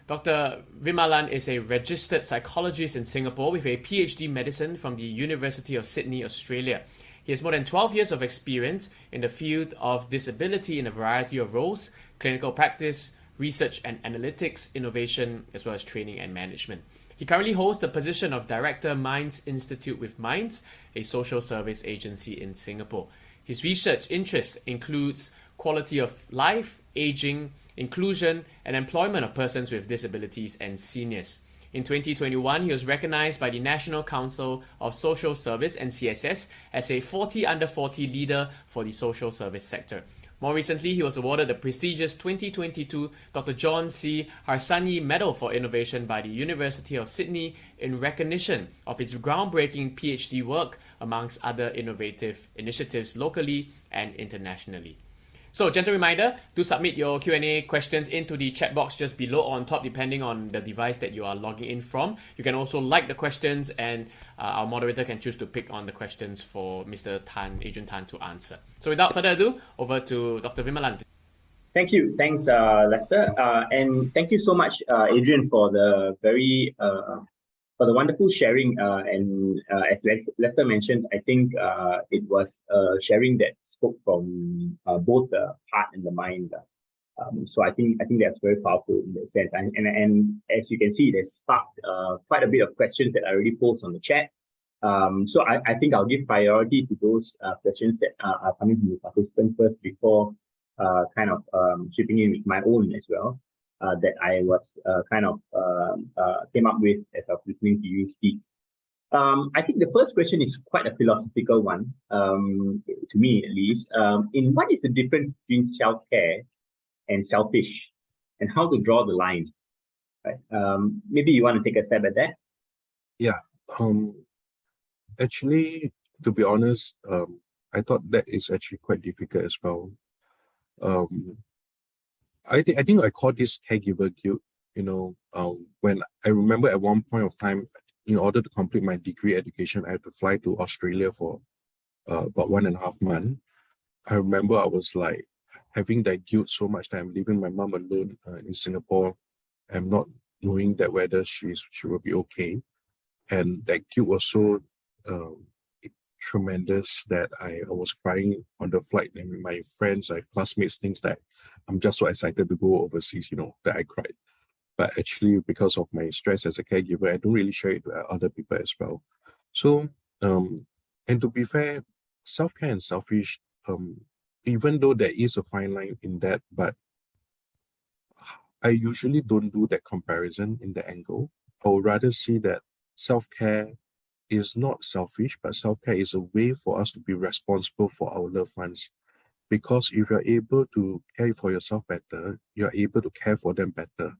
Dr. Vimallan is a registered psychologist in Singapore with a PhD in medicine from the University of Sydney, Australia. He has more than 12 years of experience in the field of disability in a variety of roles: clinical practice, research and analytics, innovation, as well as training and management. He currently holds the position of Director, Minds Institute with Minds, a social service agency in Singapore. His research interests includes quality of life, aging, inclusion, and employment of persons with disabilities and seniors. In 2021, he was recognized by the National Council of Social Service, NCSS, as a 40 under 40 leader for the social service sector. More recently, he was awarded the prestigious 2022 Dr. John C. Harsanyi Medal for Innovation by the University of Sydney in recognition of its groundbreaking PhD work, amongst other innovative initiatives locally and internationally. So, gentle reminder, do submit your Q&A questions into the chat box just below or on top, depending on the device that you are logging in from. You can also like the questions, and our moderator can choose to pick on the questions for Mr. Tan, Adrian Tan, to answer. So without further ado, over to Dr. Vimallan. Thank you. Thanks, Lester. And thank you so much, Adrian, for the wonderful sharing. As Lester mentioned, I think it was sharing that spoke from both the heart and the mind. So I think that's very powerful in that sense. And as you can see, there's sparked quite a bit of questions that I already posed on the chat. So I think I'll give priority to those questions that are coming from the participants first before chipping in with my own as well. That I was came up with as I was listening to you speak. I think the first question is quite a philosophical one, to me at least. In what is the difference between self-care and selfish, and how to draw the line? Right? Maybe you want to take a stab at that? Yeah. Actually, to be honest, I thought that is actually quite difficult as well. I think I call this caregiver guilt. When I remember at one point of time, in order to complete my degree education, I had to fly to Australia for about 1.5 months. I remember I was like having that guilt so much that I'm leaving my mom alone in Singapore. I'm not knowing that whether she will be okay, and that guilt was so tremendous that I was crying on the flight, and with my friends, my classmates, things that I'm just so excited to go overseas, that I cried. But actually, because of my stress as a caregiver, I don't really share it with other people as well. So, and to be fair, self-care and selfish, even though there is a fine line in that, but I usually don't do that comparison in the angle. I would rather see that self-care is not selfish, but self-care is a way for us to be responsible for our loved ones. Because if you're able to care for yourself better, you're able to care for them better.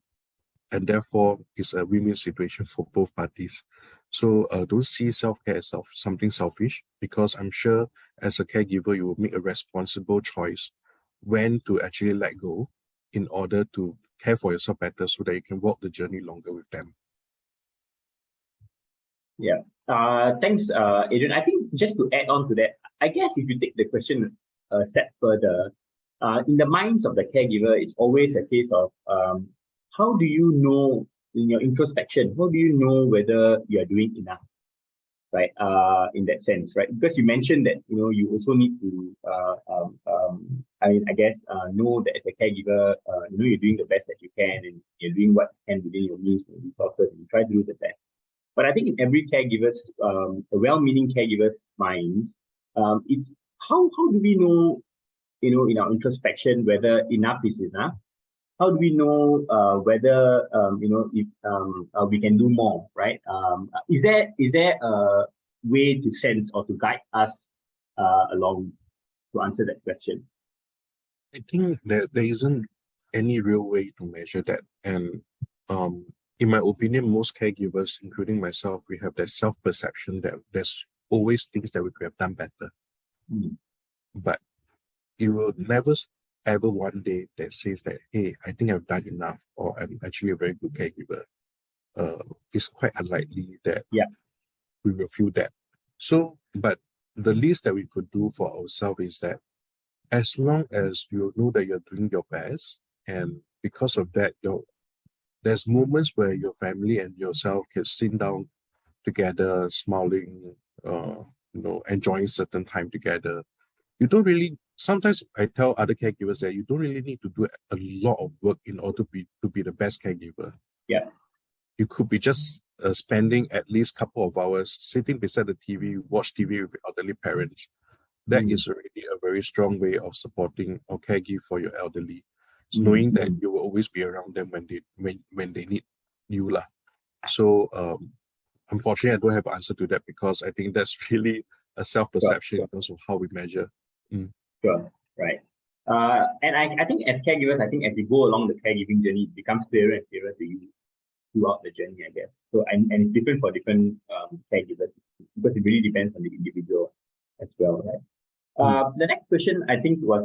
And therefore, it's a win-win situation for both parties. So don't see self-care as something selfish, because I'm sure as a caregiver, you will make a responsible choice when to actually let go in order to care for yourself better so that you can walk the journey longer with them. Yeah. Thanks, Adrian. I think just to add on to that, I guess if you take the question a step further, in the minds of the caregiver, it's always a case of how do you know in your introspection, how do you know whether you are doing enough? right? In that sense, right? Because you mentioned that you also need to I guess know that as a caregiver, you're doing the best that you can, and you're doing what you can within your means and resources, and you try to do the best. But I think in every caregiver's, a well-meaning caregiver's minds, it's how do we know, in our introspection, whether enough is enough? How do we know whether if we can do more, right? Is there a way to sense or to guide us along to answer that question? I think that there isn't any real way to measure that. And in my opinion, most caregivers, including myself, we have that self-perception that there's always things that we could have done better. But you will never ever one day that says that, hey, I think I've done enough, or I'm actually a very good caregiver. It's quite unlikely that we will feel that. So, but the least that we could do for ourselves is that as long as you know that you're doing your best, and because of that, there's moments where your family and yourself can sit down together, smiling, enjoying certain time together. You don't really. Sometimes I tell other caregivers that you don't really need to do a lot of work in order to be the best caregiver. Yeah, you could be just spending at least a couple of hours sitting beside the TV, watch TV with elderly parents. That is already a very strong way of supporting or caregiving for your elderly. It's knowing that you will always be around them when they need you lah. So unfortunately, I don't have an answer to that, because I think that's really a self-perception in terms of how we measure. Sure, right. And I think as caregivers, I think as you go along the caregiving journey, it becomes clearer and clearer to you throughout the journey, I guess. So and it's different for different caregivers, because it really depends on the individual as well, right? The next question, I think, was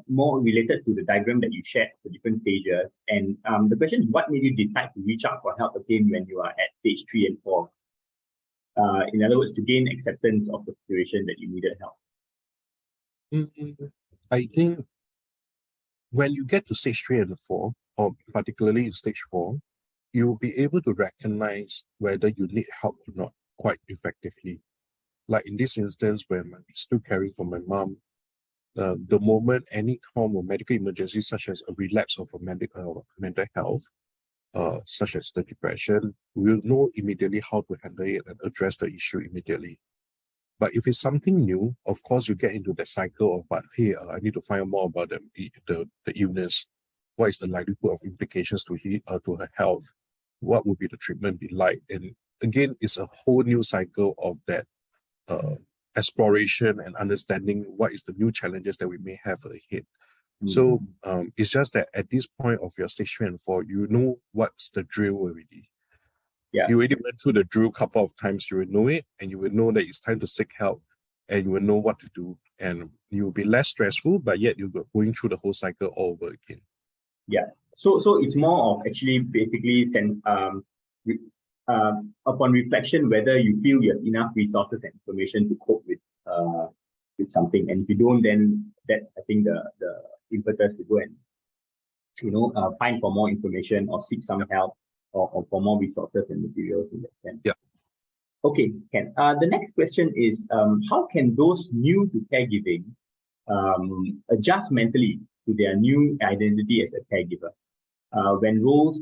more related to the diagram that you shared, the different stages. And the question is, what made you decide to reach out for help again when you are at stage 3 and 4? In other words, to gain acceptance of the situation that you needed help. I think when you get to stage 3 and 4, or particularly in stage 4, you'll be able to recognize whether you need help or not quite effectively. Like in this instance, when I'm still caring for my mom, the moment any form of medical emergency, such as a relapse of a mental health, such as the depression, we'll know immediately how to handle it and address the issue immediately. But if it's something new, of course, you get into the cycle of, hey, I need to find out more about the illness. What is the likelihood of implications to her health? What would be the treatment be like? And again, it's a whole new cycle of that exploration and understanding what is the new challenges that we may have ahead. So it's just that at this point of your stage 3 and 4, you know what's the drill already. Yeah. You already went through the drill a couple of times. You will know it, and you will know that it's time to seek help, and you will know what to do, and you will be less stressful, but yet you're going through the whole cycle all over again. Yeah. So it's more of actually basically upon reflection, whether you feel you have enough resources and information to cope with something, and if you don't, then that's, I think, the impetus to go and find for more information or seek some help or for more resources and materials in that sense. Yeah. Okay, Ken. The next question is, how can those new to caregiving adjust mentally to their new identity as a caregiver when roles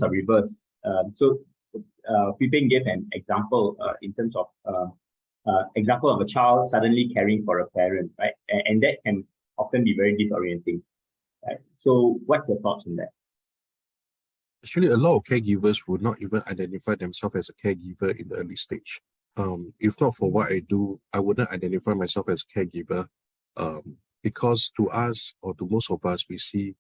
are reversed? So Piping gave an example in terms of example of a child suddenly caring for a parent, right? And that can often be very disorienting, right? So what's your thoughts on that? Actually, a lot of caregivers would not even identify themselves as a caregiver in the early stage. If not for what I do, I wouldn't identify myself as a caregiver, because to us, or to most of us, we see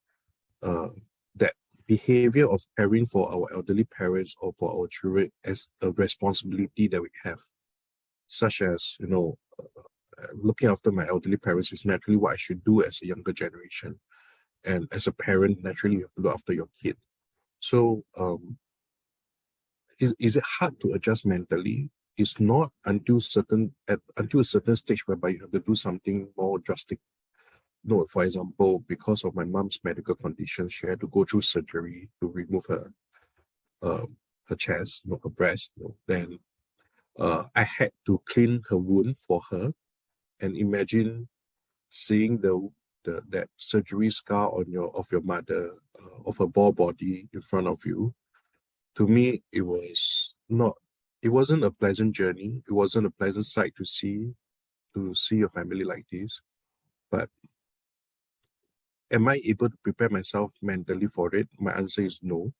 that behavior of caring for our elderly parents or for our children as a responsibility that we have, such as, looking after my elderly parents is naturally what I should do as a younger generation. And as a parent, naturally, you have to look after your kid. So is it hard to adjust mentally? It's not until a certain stage whereby you have to do something more drastic. No, for example, because of my mom's medical condition, she had to go through surgery to remove her chest, her breast. Then I had to clean her wound for her, and imagine seeing that surgery scar on your mother, of her bald body in front of you. To me, it wasn't a pleasant journey. It wasn't a pleasant sight to see your family like this. But am I able to prepare myself mentally for it? My answer is no.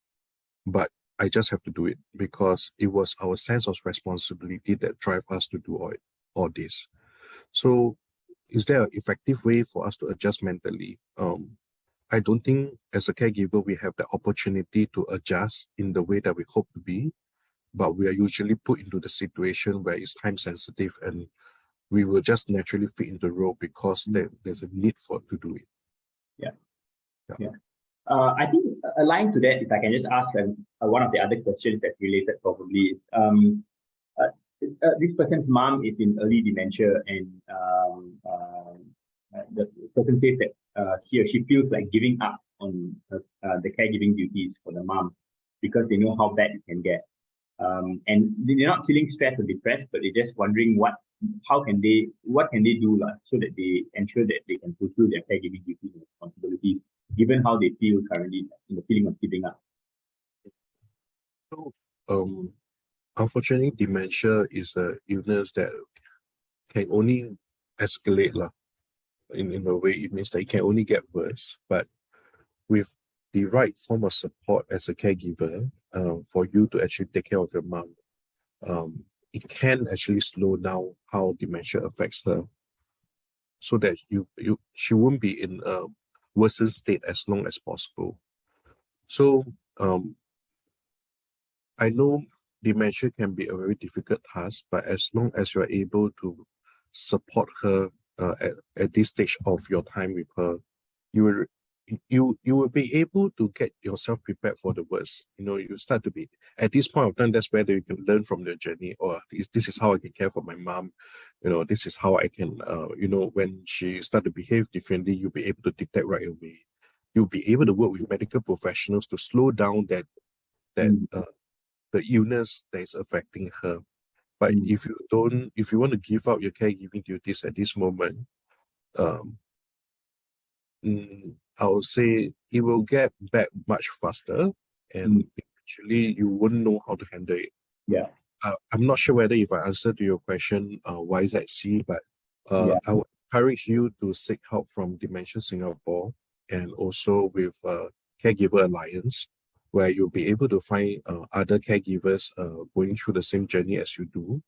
But I just have to do it because it was our sense of responsibility that drive us to do all this. So is there an effective way for us to adjust mentally? I don't think as a caregiver we have the opportunity to adjust in the way that we hope to be, but we are usually put into the situation where it's time sensitive and we will just naturally fit into the role because there's a need to do it. Yeah. I think aligned to that, if I can just ask one of the other questions that's related probably is this person's mom is in early dementia, and the person says that he or she feels like giving up on the caregiving duties for the mom because they know how bad it can get. And they're not feeling stressed or depressed, but they're just wondering what can they do so that they ensure that they can fulfill their caregiving duties and responsibilities, given how they feel currently, in the feeling of giving up. So, unfortunately, dementia is an illness that can only escalate in a way. It means that it can only get worse. But with the right form of support as a caregiver, for you to actually take care of your mom, it can actually slow down how dementia affects her, so that she won't be in a worsened state as long as possible. So I know dementia can be a very difficult task, but as long as you're able to support her at this stage of your time with her, you will be able to get yourself prepared for the worst. You start to be at this point of time. That's where you can learn from the journey. Or this is how I can care for my mom. This is how I can. When she start to behave differently, you'll be able to detect right away. You'll be able to work with medical professionals to slow down that the illness that is affecting her. But if you want to give up your caregiving duties at this moment, I would say it will get back much faster, and eventually you wouldn't know how to handle it. Yeah. I'm not sure whether if I answered to your question, YZC, but I would encourage you to seek help from Dementia Singapore and also with Caregiver Alliance, where you'll be able to find other caregivers going through the same journey as you do.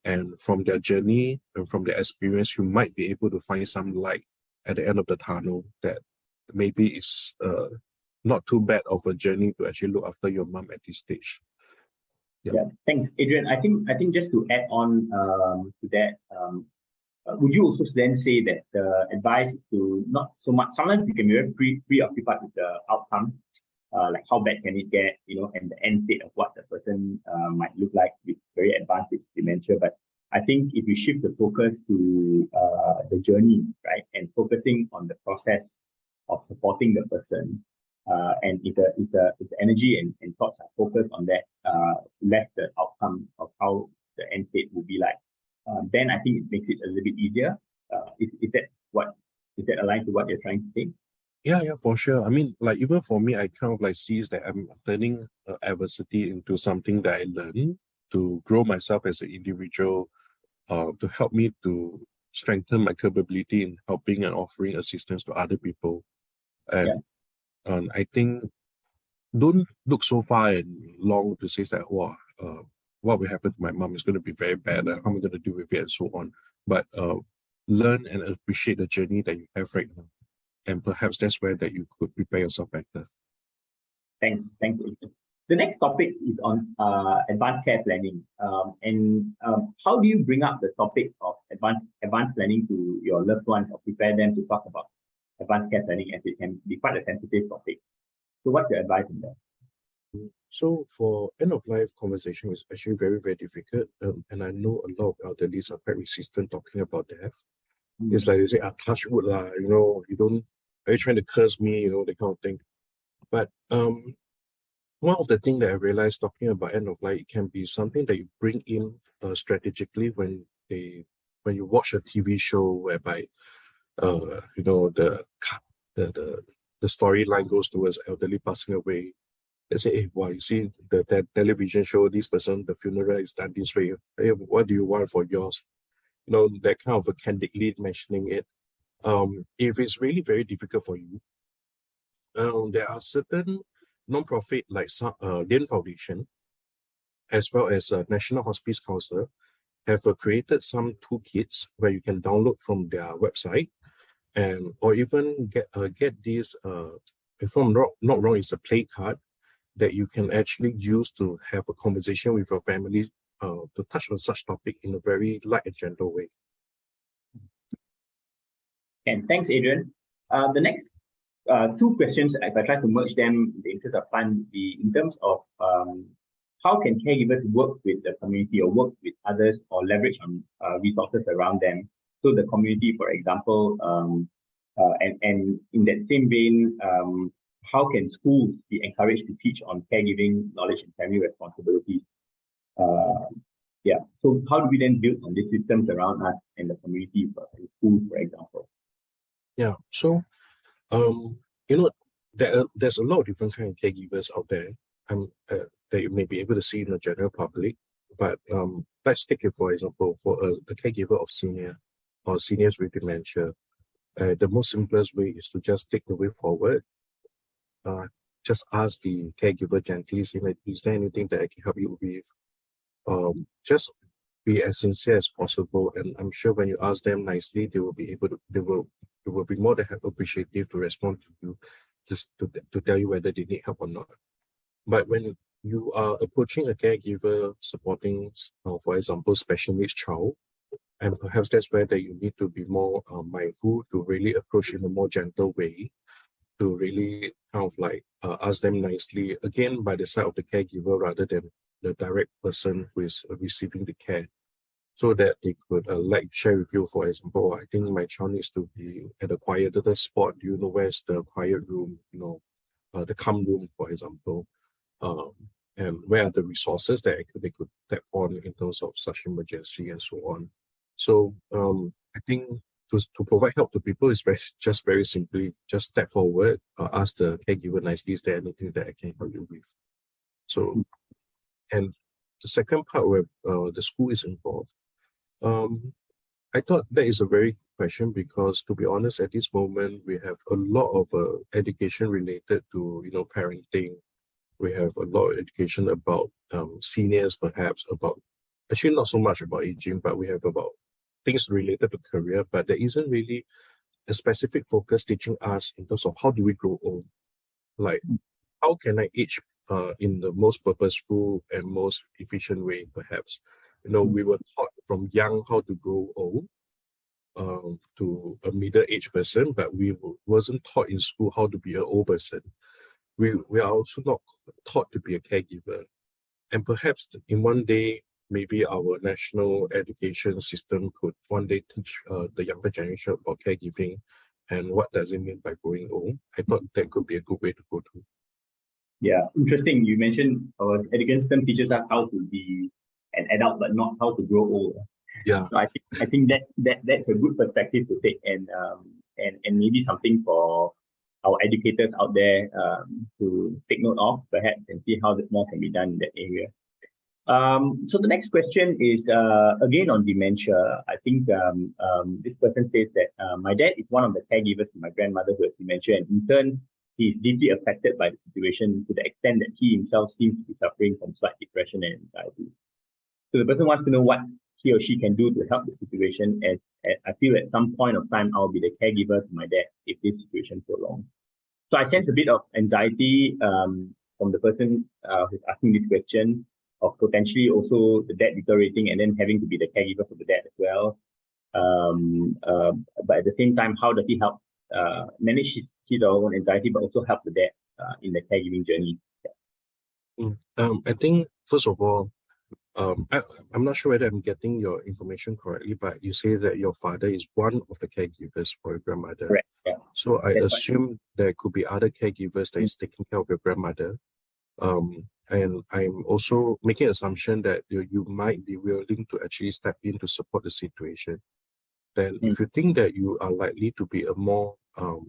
And from their journey and from their experience, you might be able to find some light at the end of the tunnel that maybe it's not too bad of a journey to actually look after your mom at this stage. Yeah. Thanks, Adrian. I think just to add on to that, would you also then say that the advice is to not so much, sometimes we can be very preoccupied with the outcome, like how bad can it get, and the end state of what the person might look like with very advanced dementia. But I think if you shift the focus to the journey, right, and focusing on the process of supporting the person, and if the energy and thoughts are focused on that, less the outcome of how the end state will be like, then I think it makes it a little bit easier. Is that aligned to what you're trying to say? Yeah, for sure. I mean, like even for me, I kind of see that I'm turning adversity into something that I learn to grow myself as an individual, to help me to strengthen my capability in helping and offering assistance to other people. And I think don't look so far and long to say that, what will happen to my mom is going to be very bad. How am I going to deal with it and so on? But learn and appreciate the journey that you have right now. And perhaps that's where that you could prepare yourself better. Thanks. The next topic is on advanced care planning. How do you bring up the topic of advanced planning to your loved ones or prepare them to talk about advanced care planning, as it can be quite a sensitive topic? So what's your advice on that? So for end-of-life conversation is actually very, very difficult. And I know a lot of elderlies are quite resistant talking about death. It's like they say, touch wood, you don't, are you trying to curse me, that kind of thing. But one of the things that I realized talking about end of life, it can be something that you bring in strategically when you watch a TV show whereby the storyline goes towards elderly passing away. They say, hey, well, you see the television show, this person, the funeral is done this way. Hey, what do you want for yours? That kind of a candidly mentioning it. If it's really very difficult for you, there are certain non-profit like Lien Foundation, as well as National Hospice Council, have created some toolkits where you can download from their website, or even get this. If I'm not wrong, it's a play card that you can actually use to have a conversation with your family to touch on such topic in a very light and gentle way. And thanks, Adrian. The next two questions, if I try to merge them in the interest of time, would be in terms of how can caregivers work with the community or work with others or leverage on resources around them? So the community, for example, and in that same vein, how can schools be encouraged to teach on caregiving knowledge and family responsibilities? So how do we then build on these systems around us and the community, in schools, for example? Yeah, so there's a lot of different kind of caregivers out there that you may be able to see in the general public. But let's take it, for example, for a caregiver of seniors with dementia. The most simplest way is to just take the way forward. Just ask the caregiver gently, saying, is there anything that I can help you with? Just be as sincere as possible, and I'm sure when you ask them nicely, they will be more than appreciative to respond to you, just to tell you whether they need help or not. But when you are approaching a caregiver supporting, for example, special needs child, and perhaps that's where that you need to be more mindful to really approach in a more gentle way, to really kind of like ask them nicely, again, by the side of the caregiver rather than the direct person who is receiving the care, so that they could share with you, for example, I think my child needs to be at a quieter spot. Do you know where's the quiet room, the calm room, for example, and where are the resources that they could tap on in terms of such emergency and so on. So I think to provide help to people is very simply just step forward, ask the caregiver nicely, is there anything that I can help you with? So, and the second part where the school is involved, I thought that is a very good question, because to be honest, at this moment, we have a lot of education related to, parenting. We have a lot of education about seniors, perhaps actually not so much about aging, but we have about things related to career, but there isn't really a specific focus teaching us in terms of how do we grow old. Like, how can I age in the most purposeful and most efficient way, perhaps? We were taught from young how to grow old to a middle-aged person, but we wasn't taught in school how to be an old person. We are also not taught to be a caregiver. And perhaps in one day, maybe our national education system could one day teach the younger generation about caregiving and what does it mean by growing old. I thought that could be a good way to go to. Yeah, interesting. You mentioned our education system teaches us how to be an adult, but not how to grow old. Yeah. So I think that's a good perspective to take, and maybe something for our educators out there to take note of, perhaps, and see how more can be done in that area. So the next question is again on dementia. I think this person says that my dad is one of the caregivers to my grandmother who has dementia, and in turn, he is deeply affected by the situation to the extent that he himself seems to be suffering from slight depression and anxiety. So the person wants to know what he or she can do to help the situation, as I feel at some point of time I'll be the caregiver to my dad if this situation prolongs. So I sense a bit of anxiety from the person who's asking this question, of potentially also the dad deteriorating and then having to be the caregiver for the dad as well. But at the same time, how does he help manage his own anxiety, but also help the dad in the caregiving journey? I think, first of all, I'm not sure whether I'm getting your information correctly, but you say that your father is one of the caregivers for your grandmother. Correct. Yeah. So I That's assume there could be other caregivers that is taking care of your grandmother. And I'm also making assumption that you might be willing to actually step in to support the situation. Then if you think that you are likely to be a more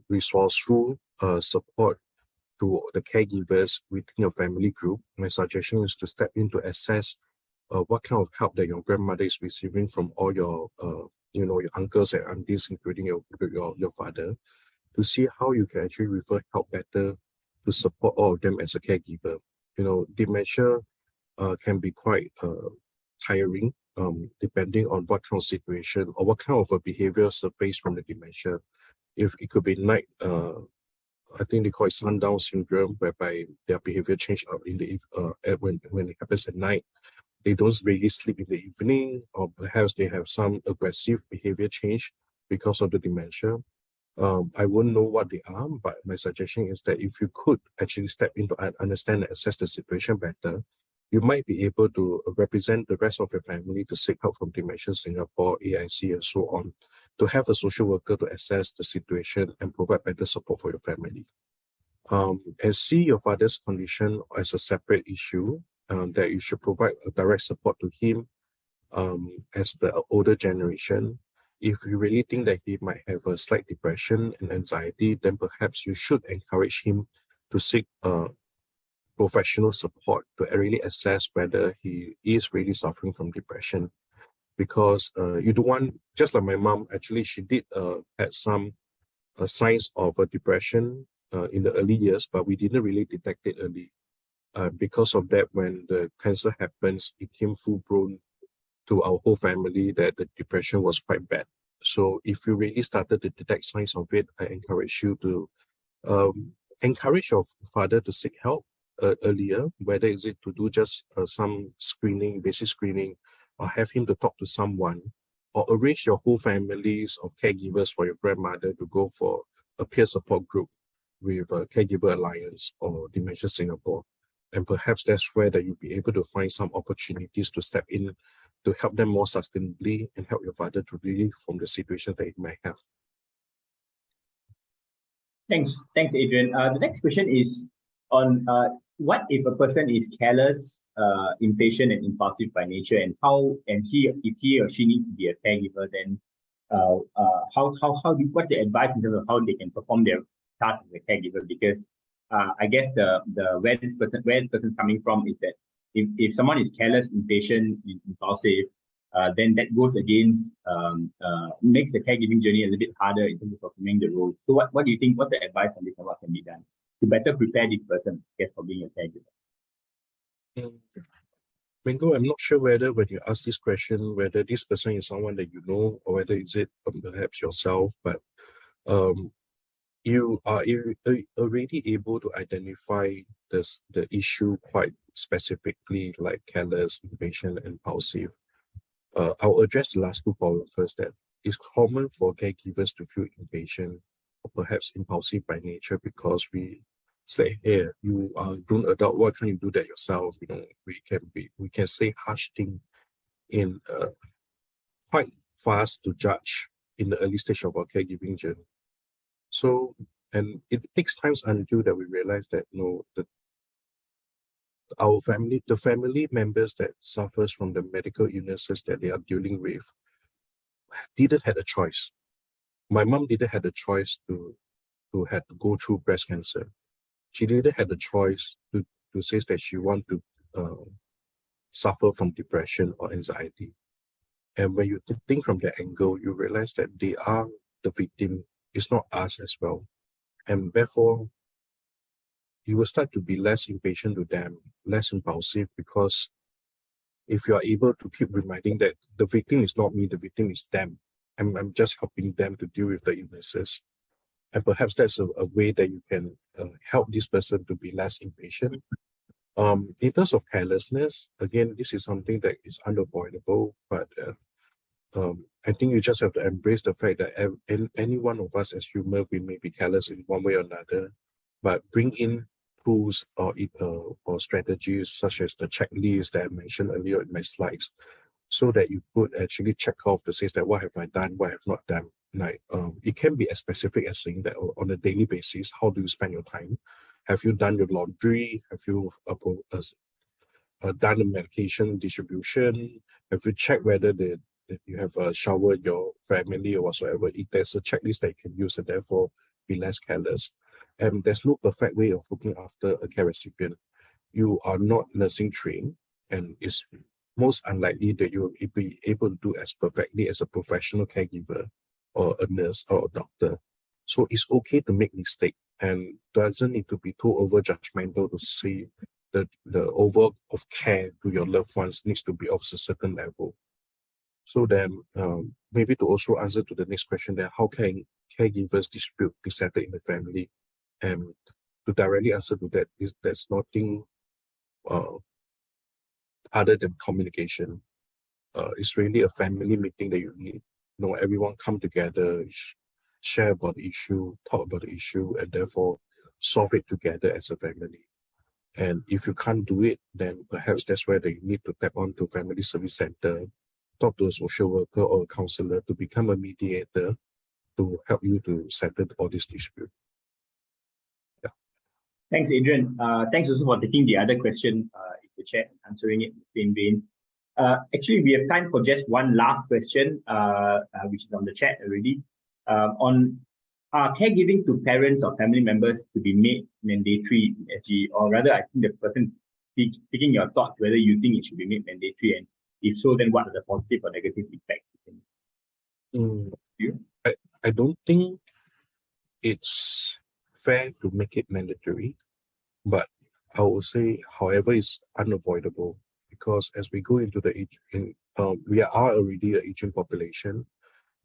resourceful support to the caregivers within your family group, my suggestion is to step in to assess what kind of help that your grandmother is receiving from all your, your uncles and aunties, including your father, to see how you can actually refer help better to support all of them as a caregiver. Dementia can be quite tiring, depending on what kind of situation or what kind of a behavior surface from the dementia. If it could be night, I think they call it sundown syndrome, whereby their behavior change in the when it happens at night. They don't really sleep in the evening, or perhaps they have some aggressive behavior change because of the dementia. I won't know what they are, but my suggestion is that if you could actually step into and understand and assess the situation better, you might be able to represent the rest of your family to seek help from Dementia Singapore, AIC, and so on, to have a social worker to assess the situation and provide better support for your family. And see your father's condition as a separate issue, that you should provide a direct support to him as the older generation. If you really think that he might have a slight depression and anxiety, then perhaps you should encourage him to seek professional support to really assess whether he is really suffering from depression. Because you don't want, just like my mom, actually, she did had some signs of a depression in the early years, but we didn't really detect it early. Because of that, when the cancer happens, it came full-blown to our whole family that the depression was quite bad. So if you really started to detect signs of it, I encourage you to encourage your father to seek help earlier, whether is it to do just some screening, basic screening, or have him to talk to someone, or arrange your whole families of caregivers for your grandmother to go for a peer support group with Caregiver Alliance or Dementia Singapore. And perhaps that's where that you'll be able to find some opportunities to step in to help them more sustainably and help your father to relieve from the situation that he might have. Thanks, Adrian. The next question is on what if a person is careless, impatient, and impulsive by nature, and if he or she needs to be a caregiver, then what's the advice in terms of how they can perform their task as a caregiver? Because I guess where this person coming from is that if someone is careless, impatient, impulsive, then that goes against makes the caregiving journey a little bit harder in terms of performing the role. So what do you think? What's the advice on this and what can be done to better prepare this person, I guess, for being a caregiver? Mingo, I'm not sure whether when you ask this question, whether this person is someone that you know or whether is it perhaps yourself, but you are already able to identify the issue quite specifically, like careless, impatient, and impulsive. I'll address the last two problems first. That it's common for caregivers to feel impatient or perhaps impulsive by nature because we say, "Hey, you are a grown adult. Why can't you do that yourself?" We can say harsh things in quite fast to judge in the early stage of our caregiving journey. So, and it takes time until that we realize that the family members that suffers from the medical illnesses that they are dealing with didn't have a choice. My mom didn't have a choice to have to go through breast cancer. She didn't have the choice to say that she want to suffer from depression or anxiety. And when you think from that angle, you realize that they are the victim. It's not us as well. And therefore, you will start to be less impatient to them, less impulsive, because if you are able to keep reminding that the victim is not me, the victim is them. I'm just helping them to deal with the illnesses. And perhaps that's a way that you can help this person to be less impatient. In terms of carelessness, again, this is something that is unavoidable, but I think you just have to embrace the fact that any one of us as human, we may be careless in one way or another, but bring in tools or strategies such as the checklist that I mentioned earlier in my slides, so that you could actually check off to say that what have I done, what I have not done. Like it can be as specific as saying that on a daily basis, how do you spend your time? Have you done your laundry? Have you done the medication distribution? Have you checked whether you have showered your family or whatsoever? There's a checklist that you can use and therefore be less careless. And there's no perfect way of looking after a care recipient. You are not nursing trained, and it's most unlikely that you will be able to do as perfectly as a professional caregiver or a nurse or a doctor. So it's okay to make mistakes, and doesn't need to be too over judgmental to say that the overall of care to your loved ones needs to be of a certain level. So then maybe to also answer to the next question, then how can caregivers dispute be settled in the family? And to directly answer to that, there's nothing other than communication. It's really a family meeting that you need. You know, everyone come together, share about the issue, talk about the issue, and therefore solve it together as a family. And if you can't do it, then perhaps that's where they need to tap on to family service center, talk to a social worker or a counselor to become a mediator to help you to settle all this dispute. Yeah. Thanks, Adrian. Thanks also for taking the other question in the chat, answering it in the same vein. Actually, we have time for just one last question, which is on the chat already. On caregiving to parents or family members to be made mandatory in SG, or rather, I think the person speaking your thoughts whether you think it should be made mandatory, and if so, then what are the positive or negative effects? I don't think it's fair to make it mandatory, but I would say, however, it's unavoidable because as we go into the age, we are already an aging population.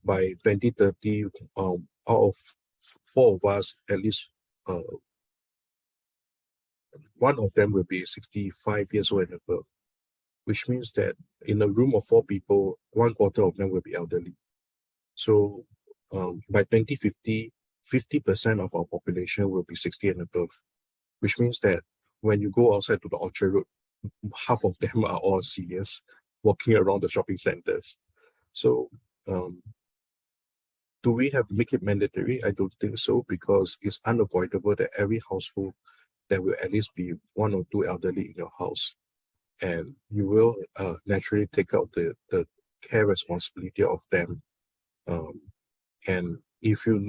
By 2030, out of 4 of us, at least one of them will be 65 years old and above, which means that in a room of 4 people, 1/4 of them will be elderly. So by 2050, 50% of our population will be 60 and above, which means that when you go outside to the Orchard Road, half of them are all seniors walking around the shopping centers. So do we have to make it mandatory? I don't think so, because it's unavoidable that every household there will at least be 1 or 2 elderly in your house, and you will naturally take out the care responsibility of them. And if you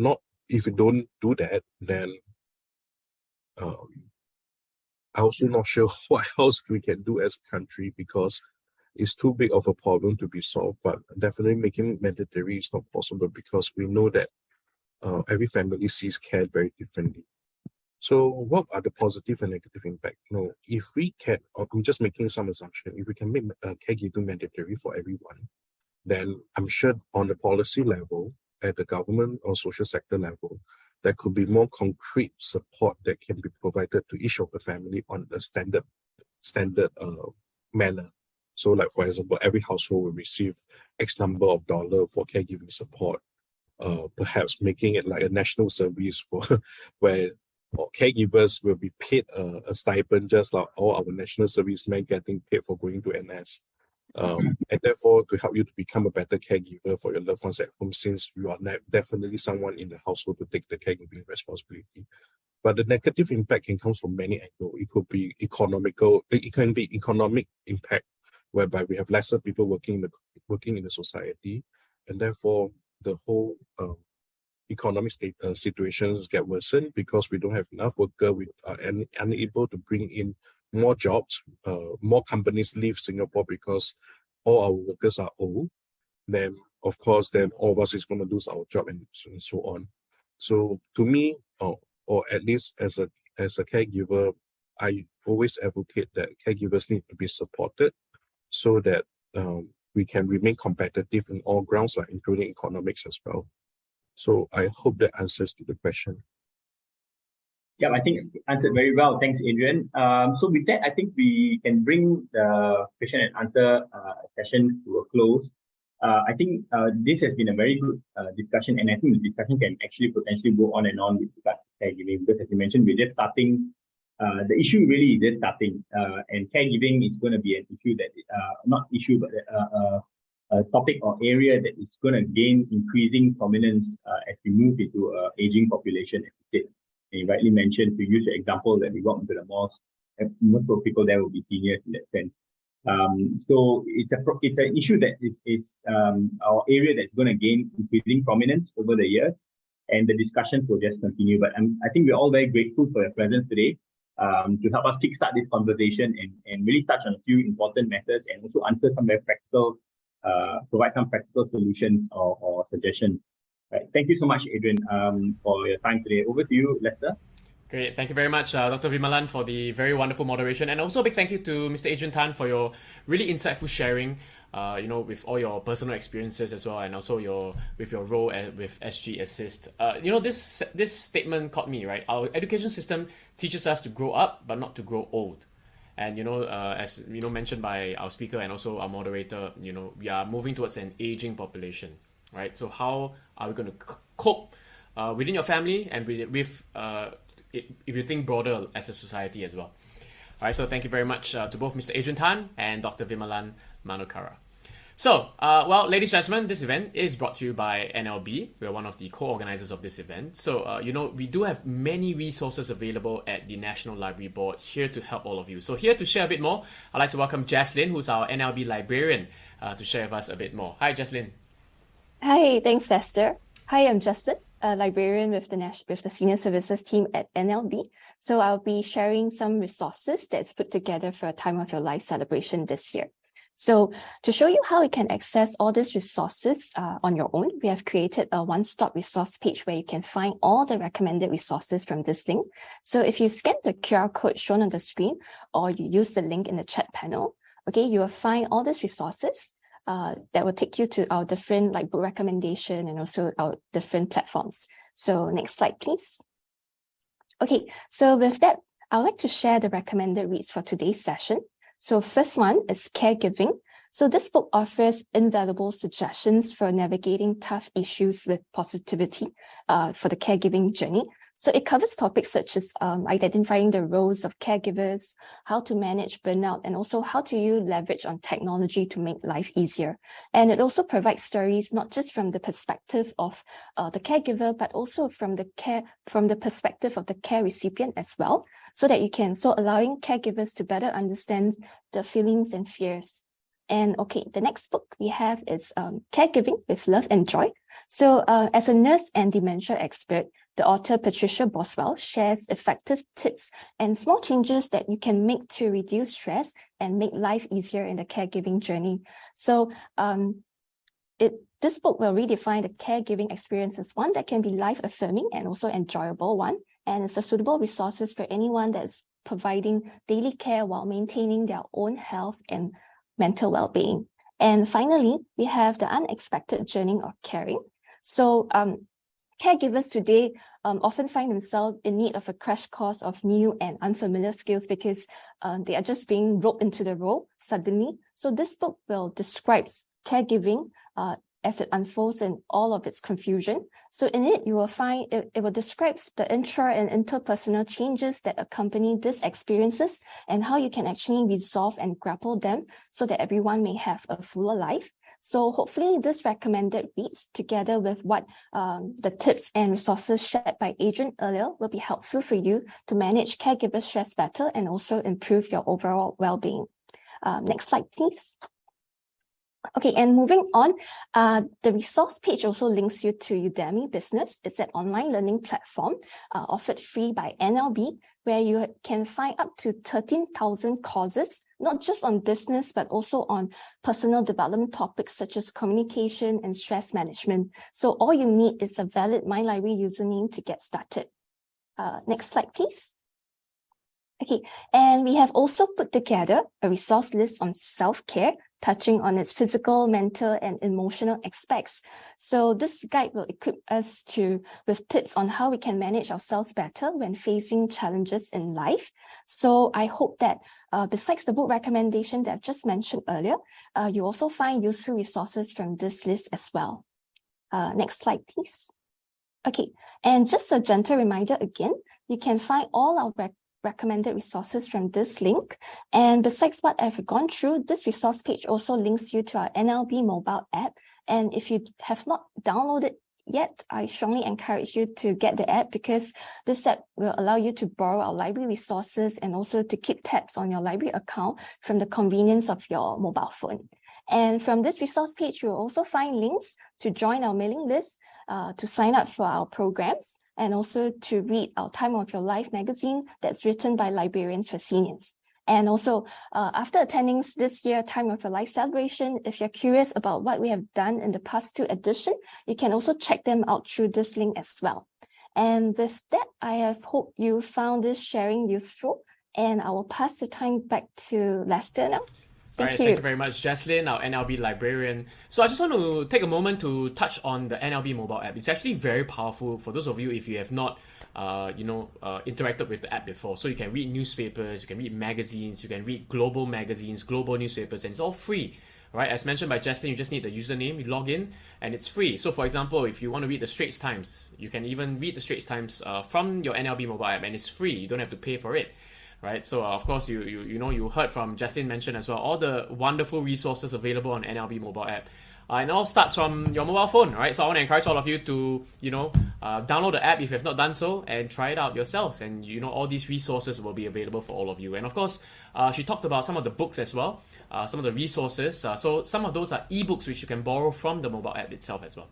don't do that, then I'm also not sure what else we can do as a country, because it's too big of a problem to be solved. But definitely making it mandatory is not possible, because we know that every family sees care very differently. So what are the positive and negative impact? No, if we can, I'm just making some assumption, if we can make caregiving mandatory for everyone, then I'm sure on the policy level, at the government or social sector level, there could be more concrete support that can be provided to each of the family on a standard manner. So like, for example, every household will receive X number of dollars for caregiving support, perhaps making it like a national service for where caregivers will be paid a stipend, just like all our national servicemen getting paid for going to NS. And therefore, to help you to become a better caregiver for your loved ones at home, since you are definitely someone in the household to take the caregiving responsibility. But the negative impact can come from many angles. It could be economical. It can be economic impact, whereby we have lesser people working in the society, and therefore the whole economic situations get worsened because we don't have enough workers. We are unable to bring in more jobs. More companies leave Singapore because all our workers are old. Then, of course, then all of us is going to lose our job and so on. So to me, or at least as a caregiver, I always advocate that caregivers need to be supported so that we can remain competitive in all grounds, like including economics as well. So I hope that answers to the question. Yeah, I think it answered very well. Thanks, Adrian. So with that, I think we can bring the question and answer session to a close. I think this has been a very good discussion, and I think the discussion can actually potentially go on and on with regards to caregiving, because as you mentioned, we're just starting. The issue really is just starting, and caregiving is going to be an issue that, not issue, but a topic or area that is going to gain increasing prominence as we move into an aging population, as we said. you rightly mentioned, to use the example that we walk into the mosque, most of the people there will be seniors in that sense. So it's an issue that is our area that's going to gain increasing prominence over the years, and the discussions will just continue. But I think we're all very grateful for your presence today to help us kickstart this conversation and really touch on a few important matters and also answer some very practical, provide some practical solutions or suggestions. Right. Thank you so much, Adrian, for your time today. Over to you, Lester. Great. Thank you very much, Dr. Vimallan, for the very wonderful moderation. And also a big thank you to Mr. Adrian Tan for your really insightful sharing, with all your personal experiences as well, and also with your role with SG Assist. This statement caught me, right? Our education system teaches us to grow up, but not to grow old. And, as, mentioned by our speaker and also our moderator, we are moving towards an aging population, right? So how are we going to cope within your family and with if you think broader as a society as well. All right, so thank you very much to both Mr. Adrian Tan and Dr. Vimallan Manokara. So, ladies and gentlemen, this event is brought to you by NLB. We are one of the co-organizers of this event. So, we do have many resources available at the National Library Board here to help all of you. So here to share a bit more, I'd like to welcome Jaslyn, who's our NLB librarian, to share with us a bit more. Hi, Jaslyn. Hi, thanks, Lester. Hi, I'm Jaslyn, a librarian with the Senior Services team at NLB. So I'll be sharing some resources that's put together for a Time of Your Life celebration this year. So to show you how you can access all these resources on your own, we have created a one-stop resource page where you can find all the recommended resources from this link. So if you scan the QR code shown on the screen, or you use the link in the chat panel, okay, you will find all these resources that will take you to our different book recommendation and also our different platforms. So next slide, please. Okay, so with that, I would like to share the recommended reads for today's session. So first one is Caregiving. So this book offers invaluable suggestions for navigating tough issues with positivity for the caregiving journey. So it covers topics such as identifying the roles of caregivers, how to manage burnout, and also how to use leverage on technology to make life easier. And it also provides stories not just from the perspective of the caregiver, but also from the perspective of the care recipient as well, so allowing caregivers to better understand the feelings and fears. And okay, the next book we have is Caregiving with Love and Joy. So as a nurse and dementia expert, the author Patricia Boswell shares effective tips and small changes that you can make to reduce stress and make life easier in the caregiving journey. So this book will redefine the caregiving experience as one that can be life-affirming and also enjoyable one. And it's a suitable resources for anyone that's providing daily care while maintaining their own health and mental well-being. And finally, we have The Unexpected Journey of Caring. So caregivers today often find themselves in need of a crash course of new and unfamiliar skills because they are just being roped into the role suddenly. So this book will describe caregiving as it unfolds in all of its confusion. So in it, you will find it will describe the intra and interpersonal changes that accompany these experiences and how you can actually resolve and grapple them so that everyone may have a fuller life. So hopefully this recommended reads together with what the tips and resources shared by Adrian earlier will be helpful for you to manage caregiver stress better and also improve your overall well-being. Next slide, please. Okay, and moving on, the resource page also links you to Udemy Business. It's an online learning platform offered free by NLB, where you can find up to 13,000 courses, not just on business, but also on personal development topics such as communication and stress management. So all you need is a valid My Library username to get started. Next slide, please. Okay, and we have also put together a resource list on self-care, touching on its physical, mental, and emotional aspects. So this guide will equip us with tips on how we can manage ourselves better when facing challenges in life. So I hope that besides the book recommendation that I've just mentioned earlier, you also find useful resources from this list as well. Next slide, please. Okay, and just a gentle reminder again, you can find all our recommended resources from this link. And besides what I've gone through, this resource page also links you to our NLB mobile app. And if you have not downloaded yet, I strongly encourage you to get the app because this app will allow you to borrow our library resources and also to keep tabs on your library account from the convenience of your mobile phone. And from this resource page, you'll also find links to join our mailing list, to sign up for our programs, and also to read our Time of Your Life magazine that's written by librarians for seniors. And also, after attending this year Time of Your Life celebration, if you're curious about what we have done in the past 2 editions, you can also check them out through this link as well. And with that, I have hope you found this sharing useful, and I will pass the time back to Lester now. Thank you. Thank you very much, Jaslyn, our NLB librarian. So I just want to take a moment to touch on the NLB mobile app. It's actually very powerful for those of you if you have not interacted with the app before. So you can read newspapers, you can read magazines, you can read global magazines, global newspapers, and it's all free. Right? As mentioned by Jaslyn, you just need the username, you log in, and it's free. So for example, if you want to read the Straits Times, you can even read the Straits Times from your NLB mobile app, and it's free. You don't have to pay for it. Right, so of course you heard from Jaslyn mention as well all the wonderful resources available on NLB mobile app, and it all starts from your mobile phone. Right, so I want to encourage all of you to download the app if you have not done so and try it out yourselves. And all these resources will be available for all of you. And of course, she talked about some of the books as well, some of the resources. So some of those are ebooks which you can borrow from the mobile app itself as well.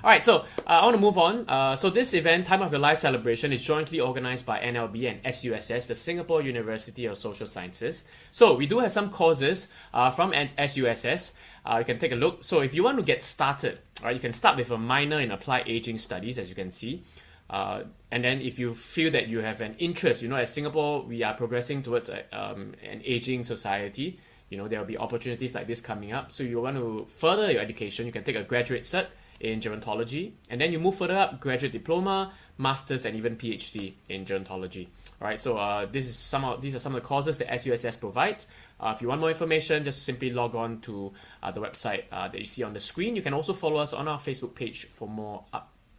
All right, so I want to move on. So this event, Time of Your Life celebration, is jointly organized by NLB and SUSS, the Singapore University of Social Sciences. So we do have some courses from SUSS. You can take a look. So if you want to get started, right, you can start with a minor in applied aging studies, as you can see. And then if you feel that you have an interest, as Singapore, we are progressing towards an aging society. There will be opportunities like this coming up. So you want to further your education, you can take a graduate cert in gerontology, and then you move further up, graduate diploma, masters, and even PhD in gerontology. All right, so these are some of the courses that SUSS provides. If you want more information, just simply log on to the website that you see on the screen. You can also follow us on our Facebook page for more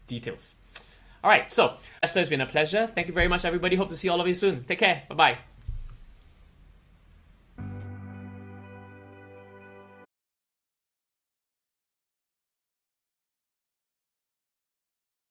details. All right, so Lester, it's been a pleasure. Thank you very much, everybody. Hope to see all of you soon. Take care. Bye-bye.